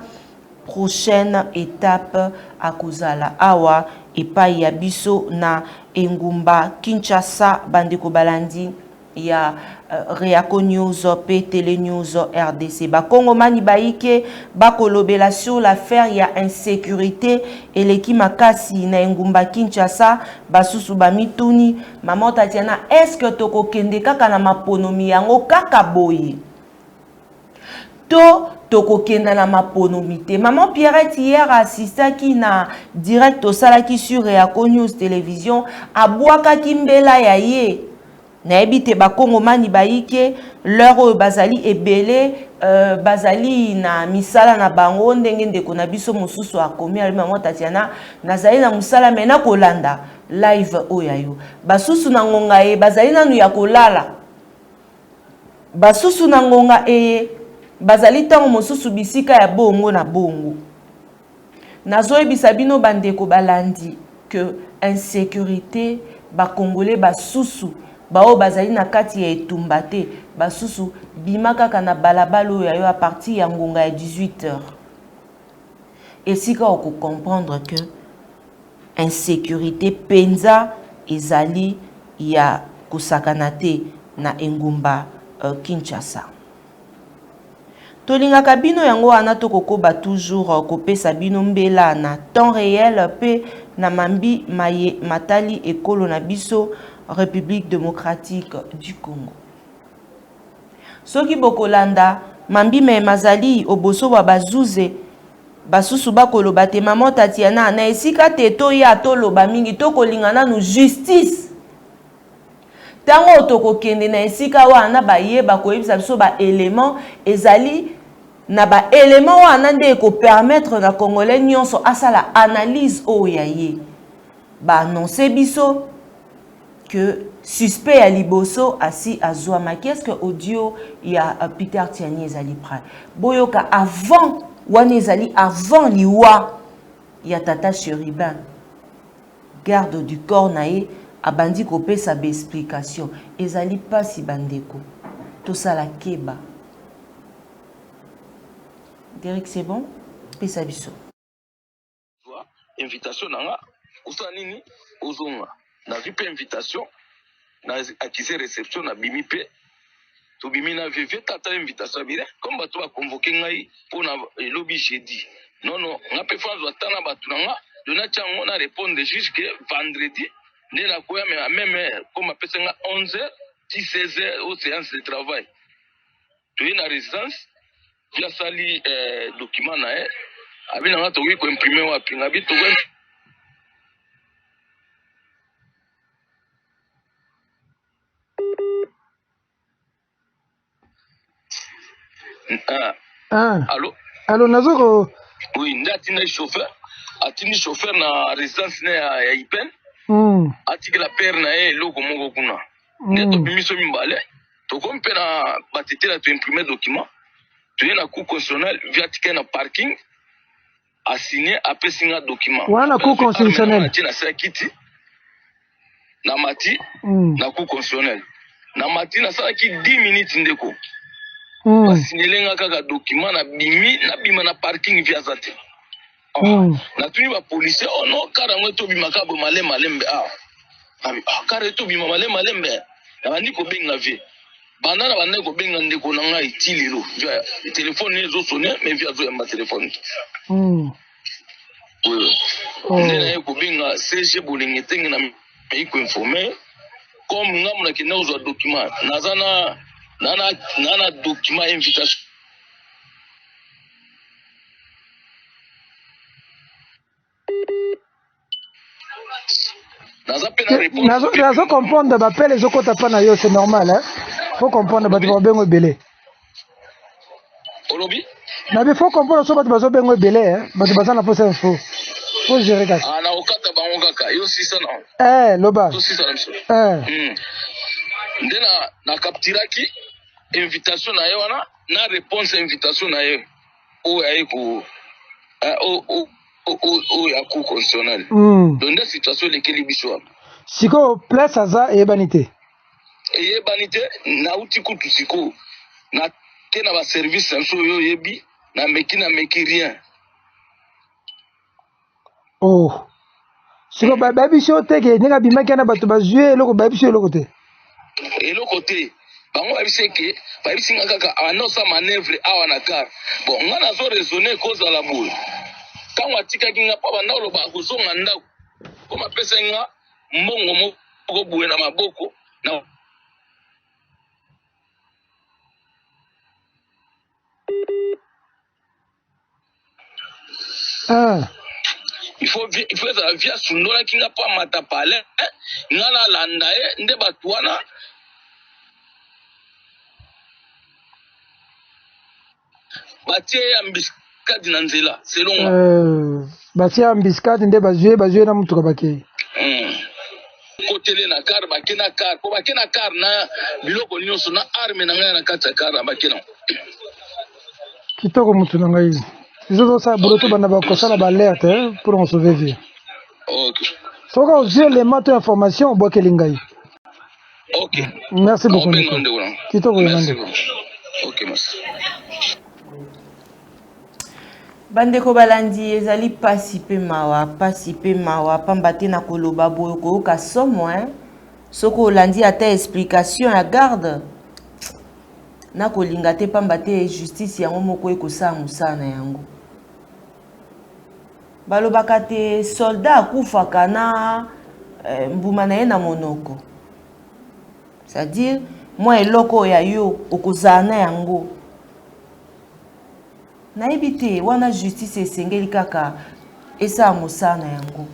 Prochaine étape à Kozala Awa et pa Yabiso na Engumba Kinshasa Bandeko Balandi. Il y a Reako News, Télé News, RDC. Kongomani Baïke, Bakolobela sur l'affaire, il y a insécurité. Et l'équipe Makasi, na Ngumba Kinshasa, Basusu Bamituni, Maman Tatiana, est-ce que Toko Kende kaka na maponomi yango kaka boyi? Toko Kenda na maponomite. Maman Pierrette hier a assisté qui na direct au salaki sur Reako News Télévision, a Boaka Kimbela Yaye. Naebite bakongomani baïke leur bazali ebele bazali na misala na bango ndenge ndeko na biso mosusu akomi ali maman Tatiana nazali na musala mena kolanda live oyayo basusu na ngonga e bazali nanu ya kolala basusu na ngonga e bazali tango mosusu bisika ya bongo na bongo nazoyebisa bino bandeko balandi que insécurité ba congolais basusu bao bazali na kati ya etumbate basusu bimaka kana balabalo ya yo à partir ya ngonga ya 18h. Et si on peut comprendre que insécurité penza ezali ya kusakanate na Engumba Kinshasa. Tolinga kabino yango anato kokoba toujours kopesa bino mbela na temps réel pe na mambi maye matali ekolo na biso République démocratique du Congo. Soki bokolanda mambi me mazali oboso wa bazuze basusu bakoloba te maman Tatiana na esika teto ya toloba mingi tokolingana nu justice. Tango tokokende na esika wana bayeba koyebisa biso ba élément ezali na ba élément wana nde ko permettre na congolais nyonso asala analyse oyaye. Ba annoncer biso que suspect à Liboso assis à Zouama. Qu'est-ce que audio il y a Peter Tiani ezali prêt. Boyoka avant Wanezali avant liwa il y a Tata Chéribin garde du corps naé abandi kopesa ba explication ezali pasi bandeko tosala keba. Derek, c'est bon? Pesa biso. Invitation nanga osala nini ozonga na vi pe invitation na akise réception na bimi pe to bimi na vv tata invitation bile comme bato ba convoquer ngai pour na lobby jeudi non nga pe fanzo atana bato nanga dona chango na répondre juge que vendredi ne na koya même comme apesa nga 11h 16h au séance de travail to na résidence via sali document na abi na to ko imprimer wapi ngabi to Allô Nazoko. Oui, ndati chauffeur na résidence ya Ipen. Atiki la père na loko moko kuna. Neto bimiso mimbale. To kompe na batitela to imprimer document. To na cour constitutionnel via ticket na parking. A signé après signer document. Wana cour constitutionnel. Na sa kiti. Na mati na cour constitutionnel. Na mati na sa ki 10 minutes ndeko. Basinelenga kaka document na bima na parking via zate. Na tuni ba policier ono karango to bima ka bo malembe kare to bima malembe na bandi ko benga vie banda na banda ko benga ndeko na ngai tililo via téléphone ezo sonner mais via zo ya téléphone ndena ko benga CG bolingi tengi na ko informer comme ngamu na kina uzo document nazana nana document invitation nazo comprendre bapele ezokota pa na yo c'est normal hein faut comprendre bato babengo ebele olobi nabi faut comprendre so bato bazobengo ebele hein bato baza na posa info faut gérer kasi na okata bango kaka yo sisa na loba yo sisa na miso ndena na kaptiraki invitation na ye wana na réponse à invitation na ye o ya ko o ya cour constitutionnel donc la situation lekeli biso siko place aza eyebanite na uti kutu siko na ke na ba service nso yo yebi na meki rien siko babiso te ke ninga bimaki na bato bazue eloko babiso eloko te bango babiseke babisinga kaka anosa manœuvre awa na car bon nga nazo raisonner kozala boye ntango atikaki nga mpo banda oloba akozonga ndako po mapesa nga mbongo moko boye na maboko na il faut ezala via sundolaki nga mpo amata pale nga nalanda ye nde bato wana batie ya mbiskadi na nzela selon batie ya mbiskadi nde bazue na mutuka bakei kotele na car bake na car po bake na car na biloko nyonso na arme na ngai na kati ya car bake na kitoko mutu na ngai ezozosala buloto banda bakosala baalerte pour on sauver vie soki ozwi élément to information obwakeli ngai merci beaucoup kitoko yena ndeko bandeko balandi ezali pasi pe mawa pamba te na koloba boyo koyoka somo soki olandi ata explication ya garde na kolinga te pamba te justice yango moko ekosala mosala na yango balobaka te soldat akufaka na mbuma na ye na monoko c'est-à-dire mwa eloko ya yo okozala na yango nayebi te wana justice esengeli kaka esala mosala na yango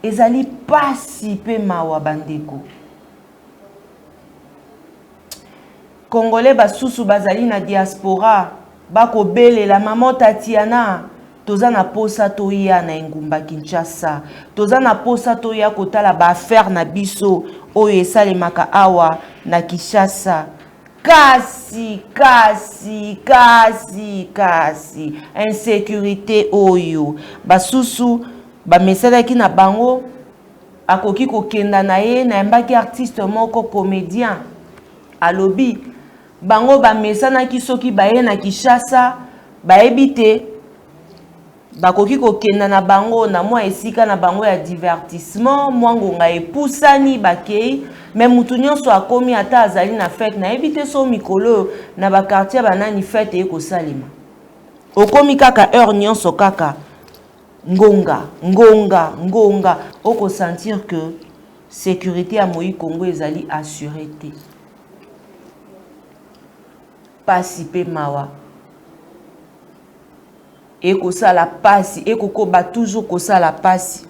ezali pasi pe mawa bandeko congolais basusu bazali na diaspora bakobelela mama Tatiana toza na posa toya na engumba Kinshasa toza na posa toya kotala ba affaire na biso oyo esalemaka awa na Kinshasa kasi insécurité oyo basusu bamesalaki na bango akoki kokenda na ye na yembaki artiste moko comédien alobi bango bamesanaki soki baye na Kinshasa bayebi te bakoki kokenda na bango na mwa esika na bango ya divertissement mwa ngonga epusani bakei mais mutu nyonso akomi ata azali na fête na yebi te so mikolo na bakartier banani fête ekosalema okomi kaka heure nyonso kaka ngonga oko sentir que sécurité à Moïse Congo ezali assurée te pasi pe mawa eko sala pasi eko ko ba toujours ko sala pasi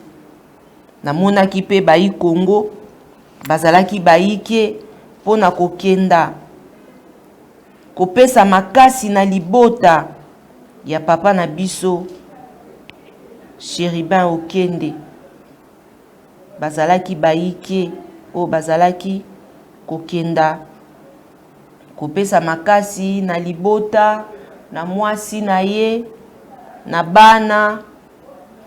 na monaki pe bayi Congo bazalaki bayike pona kokenda kopesa makasi na libota ya papa na biso Chéribin Okende bazalaki bayike o bazalaki kokenda kopesa makasi na libota na mwasi na ye na bana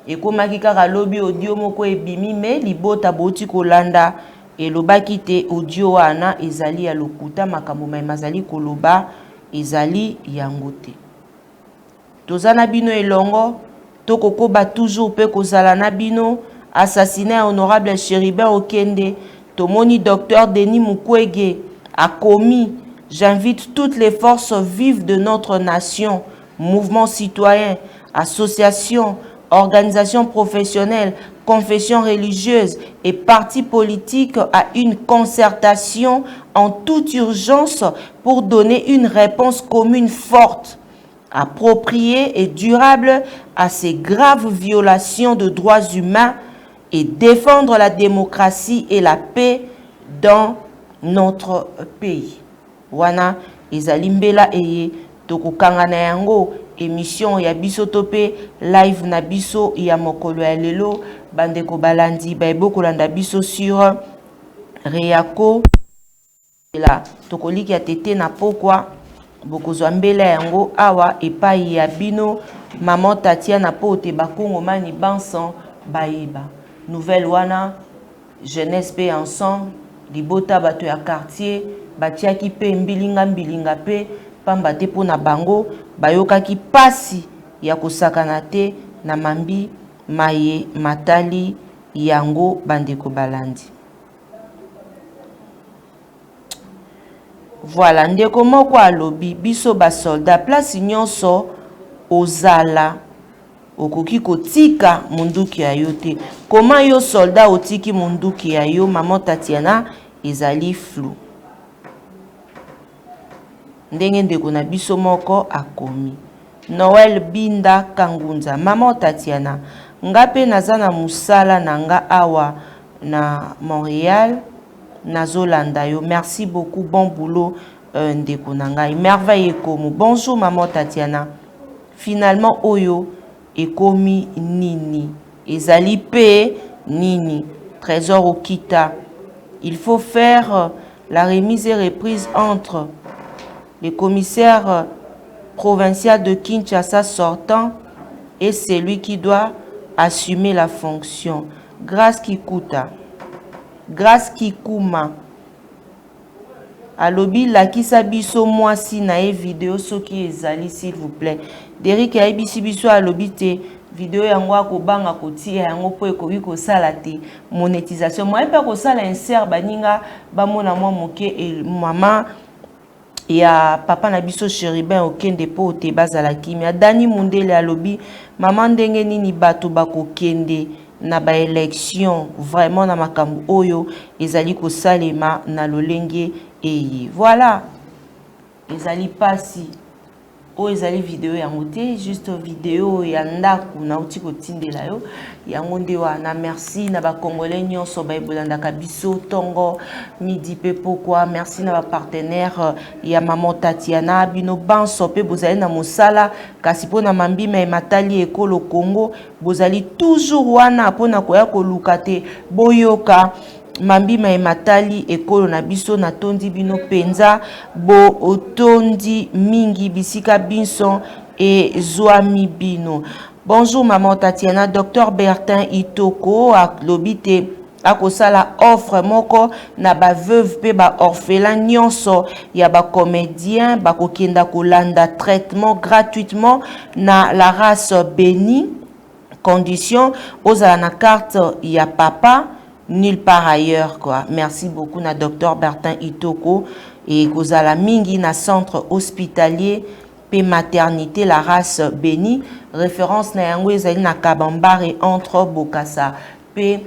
ekomaki kaka lobi audio moko ebimi me libota boti kolanda elobaki te audio wana ezali ya lokuta makambo mai mazali koloba ezali yango te tozana bino elongo tokokoba toujours pe kozala na bino assassiné honorable Chéribin Okende tomoni docteur Denis Mukwege a commis. J'invite toutes les forces vives de notre nation, mouvements citoyens, associations, organisations professionnelles, confessions religieuses et partis politiques à une concertation en toute urgence pour donner une réponse commune forte, appropriée et durable à ces graves violations de droits humains et défendre la démocratie et la paix dans notre pays. Wana ezali mbela eye tokokanga na yango émission ya biso tope live na biso ya mokolo ya lelo bandeko balandi bayebo kolanda biso sur Reyako la tokoliki ya tete na pokwa bokozwa mbela yango awa epai ya bino maman Tatiana pote bakongo mani bansan bayeba nouvelle wana jeunesse pe ensemble libota bato ya quartier batiaki pe mbilinga pe pamba te pona bango bayokaki pasi ya kosakana te na mambi maye matali yango bandeko balandi. Voilà ndeko moko alobi biso ba soldat place nyonso ozala okoki kotika munduki ya yo te. Comment yo soldat otiki munduki ya yo maman Tatiana ezali flou. Ndenge ndeko na biso moko akomi. Noël Binda Kangunza maman Tatiana ngape nazana musala nanga awa na Montréal nazolanda yo. Merci beaucoup, bon boulot ndeko nanga. Merveille ekomo. Bonjour maman Tatiana. Finalement oyo ekomi nini ezali pe nini trésor okita. Il faut faire la remise et reprise entre le commissaire provincial de Kinshasa sortant et celui qui doit assumer la fonction. Grâce Kikuta. Grâce Kikuma. Alobi la kisabiso mwasi na e vidéo soki ezali s'il vous plaît. Derrick ya ebisi biso alobi te vidéo yango akobanga kotia yango po ekoki kosala te monétisation. Moi pe kosala insert baninga bamona mwa moke e mama ya papa na biso Chéribin Okende po te bazala kimia. Dani Mundele alobi maman ndenge nini bato bakokende na ba élection vraiment na makambo oyo ezali ko salema na lolenge eye. Voilà. Ezali pasi o ezali vidéo ya ngote juste vidéo ya ndaku na uti ko tindela yo yango nde wana. Merci na ba congolais nyonso ba ebolanda biso tongo midi pe pourquoi. Merci na ba partenaire ya maman Tatiana bino banso pe bozali na mosala kasi pona mambima e matali ekolo Congo bozali toujours wana pona koya koluka te boyoka mambima e matali ekolo na biso na tondi bino penza bo otondi mingi bisika binson et zoami bino. Bonjour maman Tatiana, docteur Bertin Itoko a lobité akosala offre moko na ba veuve pe ba orphelin nyonso ya ba comédien bakokenda kolanda traitement gratuitement na la race bénie. Condition ozala na carte ya papa nulle part ailleurs quoi. Merci beaucoup na docteur Bertin Itoko et kozala mingi na centre hospitalier pe maternité la race bénie. Référence na yango ezali na Kabambare entre Bokassa pe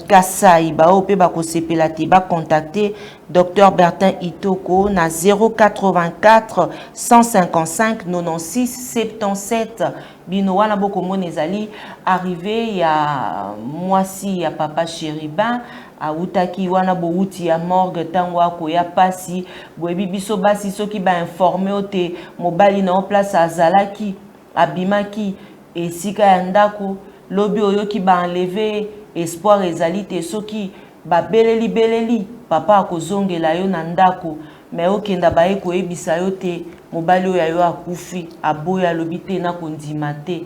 Kasai bao pe bakosepela te ba contacter docteur Bertin Itoko na 084 155 96 77 bino wana boko monezali arrivé ya mwasi ya papa Chéribin autaki wana bouti ya morgue tango akoya pasi boyebi biso basi soki ba informer ote mobali na place azalaki abimaki esika ya ndako lobi oyoki ba enlever espoir ezali te soki ba beleli papa akozongela yo na ndako me okenda baye koyebisa yo te mobali oyo yo akufi aboya lobi te na kondima te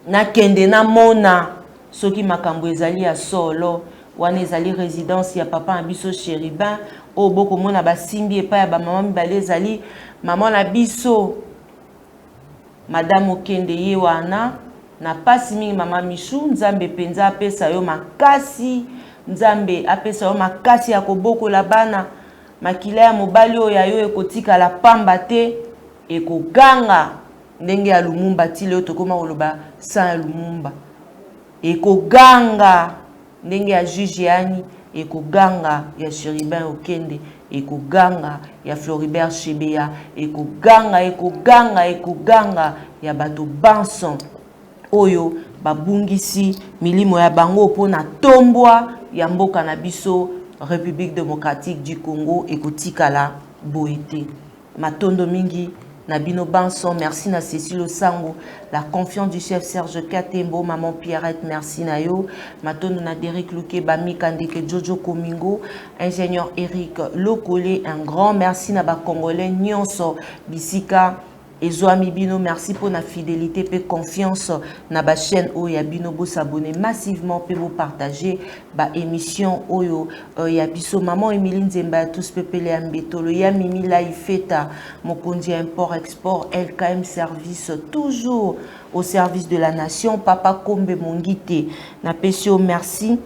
na kende na mona soki makambo ezali ya solo wana ezali résidence ya papa na biso Chéribin o boko mona basimbi epa ya ba mama mibale ezali mama na biso madame okende ye wana na pasi mingi mama Michou nzambe penza apesa yo makasi nzambe apesa yo makasi ya kobokola bana makila ya mobali oyo ya yo ekotika la pamba te ekoganga ndenge ya Lumumba ti leo tokoma koloba sa ya Lumumba ekoganga ndenge ya juge yani ekoganga ya Chéribin Okende ekoganga ya Floribert Chebeya ekoganga ya bato Banson oyo babungisi milimo ya bango pona tombwa ya mboka na biso République démocratique du Congo ekotikala boete matondo mingi na bino Banson merci na Cécile Osango la confiance du chef Serge Katembo maman Pierrette merci na yo matondo na Derek Luke Bami Kandeke Jojo Komingo ingénieur Eric Lokole un grand merci na ba congolais nyonso bisika Ezoami bino, merci pour la fidélité et confiance na ba chaîne Oya bino bo s'abonner massivement pour vous partager ba émission Oyo ya biso maman Emiline Zemba tous pepele ambetolo ya Mimi Laifeta mokonzi import export LKM service toujours au service de la nation papa Kombe Mongite na pesio merci.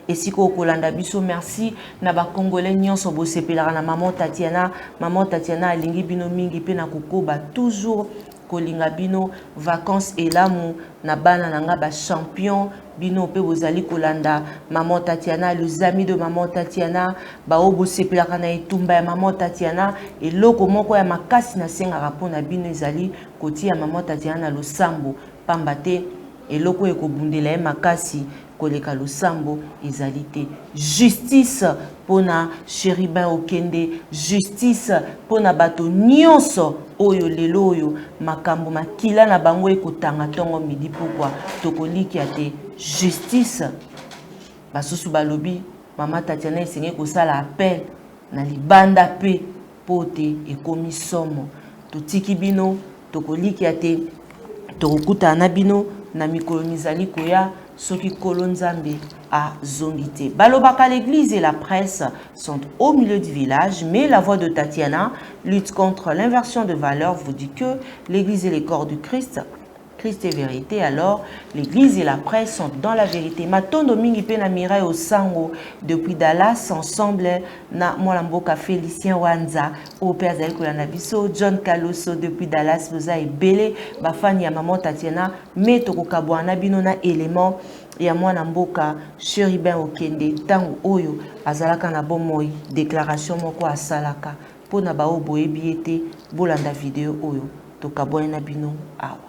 Et si ko kolanda biso merci na ba congolais nyonso bo sepelaka na maman Tatiana alingi bino mingi pe na kokoba toujours kolinga bino vacances et l'amour na bana nanga ba champion bino pe bozali kolanda maman Tatiana les amis de maman Tatiana ba obo sepelaka na etumba ya maman Tatiana et loko moko ya makasi na senga rapona bino ezali koti ya maman Tatiana losambo pambate et loko ekobundela ya makasi koleka losambo ezalité justice pona Chéribin Okende justice pona bato nyonso oyo lelo oyo makambo makila na bango ekotanga tongo midi pourquoi tokoliki ate justice basusu balobi mama Tatiana esengi kosala appel na libanda pe pote ekomi somo totiki bino tokoliki ate tokokuta na bino na mikolo mizali koya soki kolonzambe a zongité. Balobaka l'église et la presse sont au milieu du village, mais la voix de Tatiana lutte contre l'inversion de valeurs, vous dit que l'église et les corps du Christ, Christ est vérité, alors l'église et la presse sont dans la vérité. Matondo mingi pe na Mireille au Sango depuis Dallas ensemble na Molamboka Félicien Wanza au père Zali Kolanabiso John Kaloso depuis Dallas boza ebele bafani ya maman Tatiana metoko kabwana bino na élément ya mwana mboka Chéribin Okende tango oyo azalaka na bomoi déclaration moko asalaka pona ba oboye biete bolanda vidéo oyo to kabwana bino awa.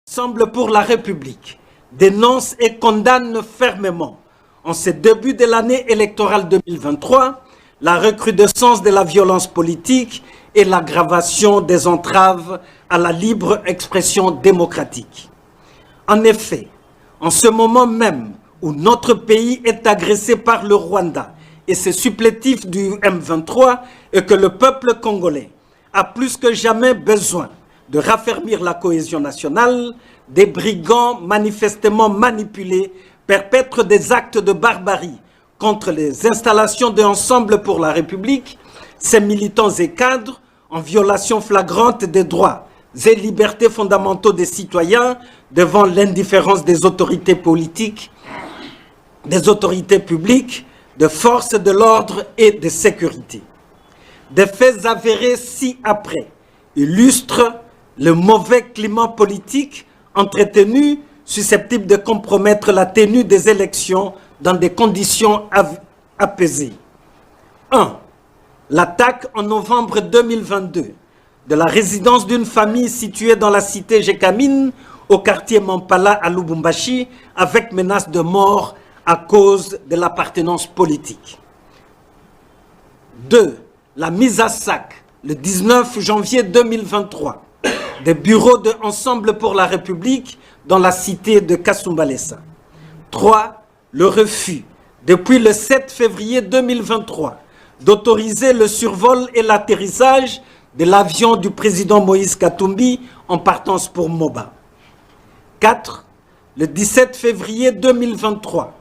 Ensemble pour la République dénonce et condamne fermement en ce début de l'année électorale 2023 la recrudescence de la violence politique et l'aggravation des entraves à la libre expression démocratique. En effet, en ce moment même où notre pays est agressé par le Rwanda et ses supplétifs du M23 et que le peuple congolais a plus que jamais besoin de raffermir la cohésion nationale, des brigands manifestement manipulés perpètrent des actes de barbarie contre les installations de Ensemble pour la République, ces militants et cadres, en violation flagrante des droits et libertés fondamentaux des citoyens devant l'indifférence des autorités politiques, des autorités publiques, de forces de l'ordre et de sécurité. Des faits avérés ci-après illustrent le mauvais climat politique entretenu susceptible de compromettre la tenue des élections dans des conditions apaisées. 1. L'attaque en novembre 2022 de la résidence d'une famille située dans la cité Jekamine au quartier Mampala à Lubumbashi avec menace de mort à cause de l'appartenance politique. 2. La mise à sac le 19 janvier 2023 des bureaux de Ensemble pour la République dans la cité de Kasumbalesa. 3. Le refus, depuis le 7 février 2023, d'autoriser le survol et l'atterrissage de l'avion du président Moïse Katumbi en partance pour Moba. 4. Le 17 février 2023,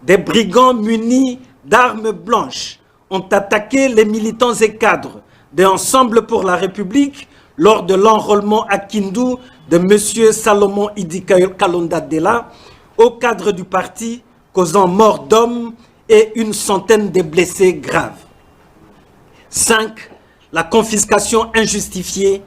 des brigands munis d'armes blanches ont attaqué les militants et cadres de Ensemble pour la République lors de l'enrôlement à Kindu de M. Salomon Idi Kalonda Dela au cadre du parti, causant mort d'hommes et une centaine de blessés graves. 5. La confiscation injustifiée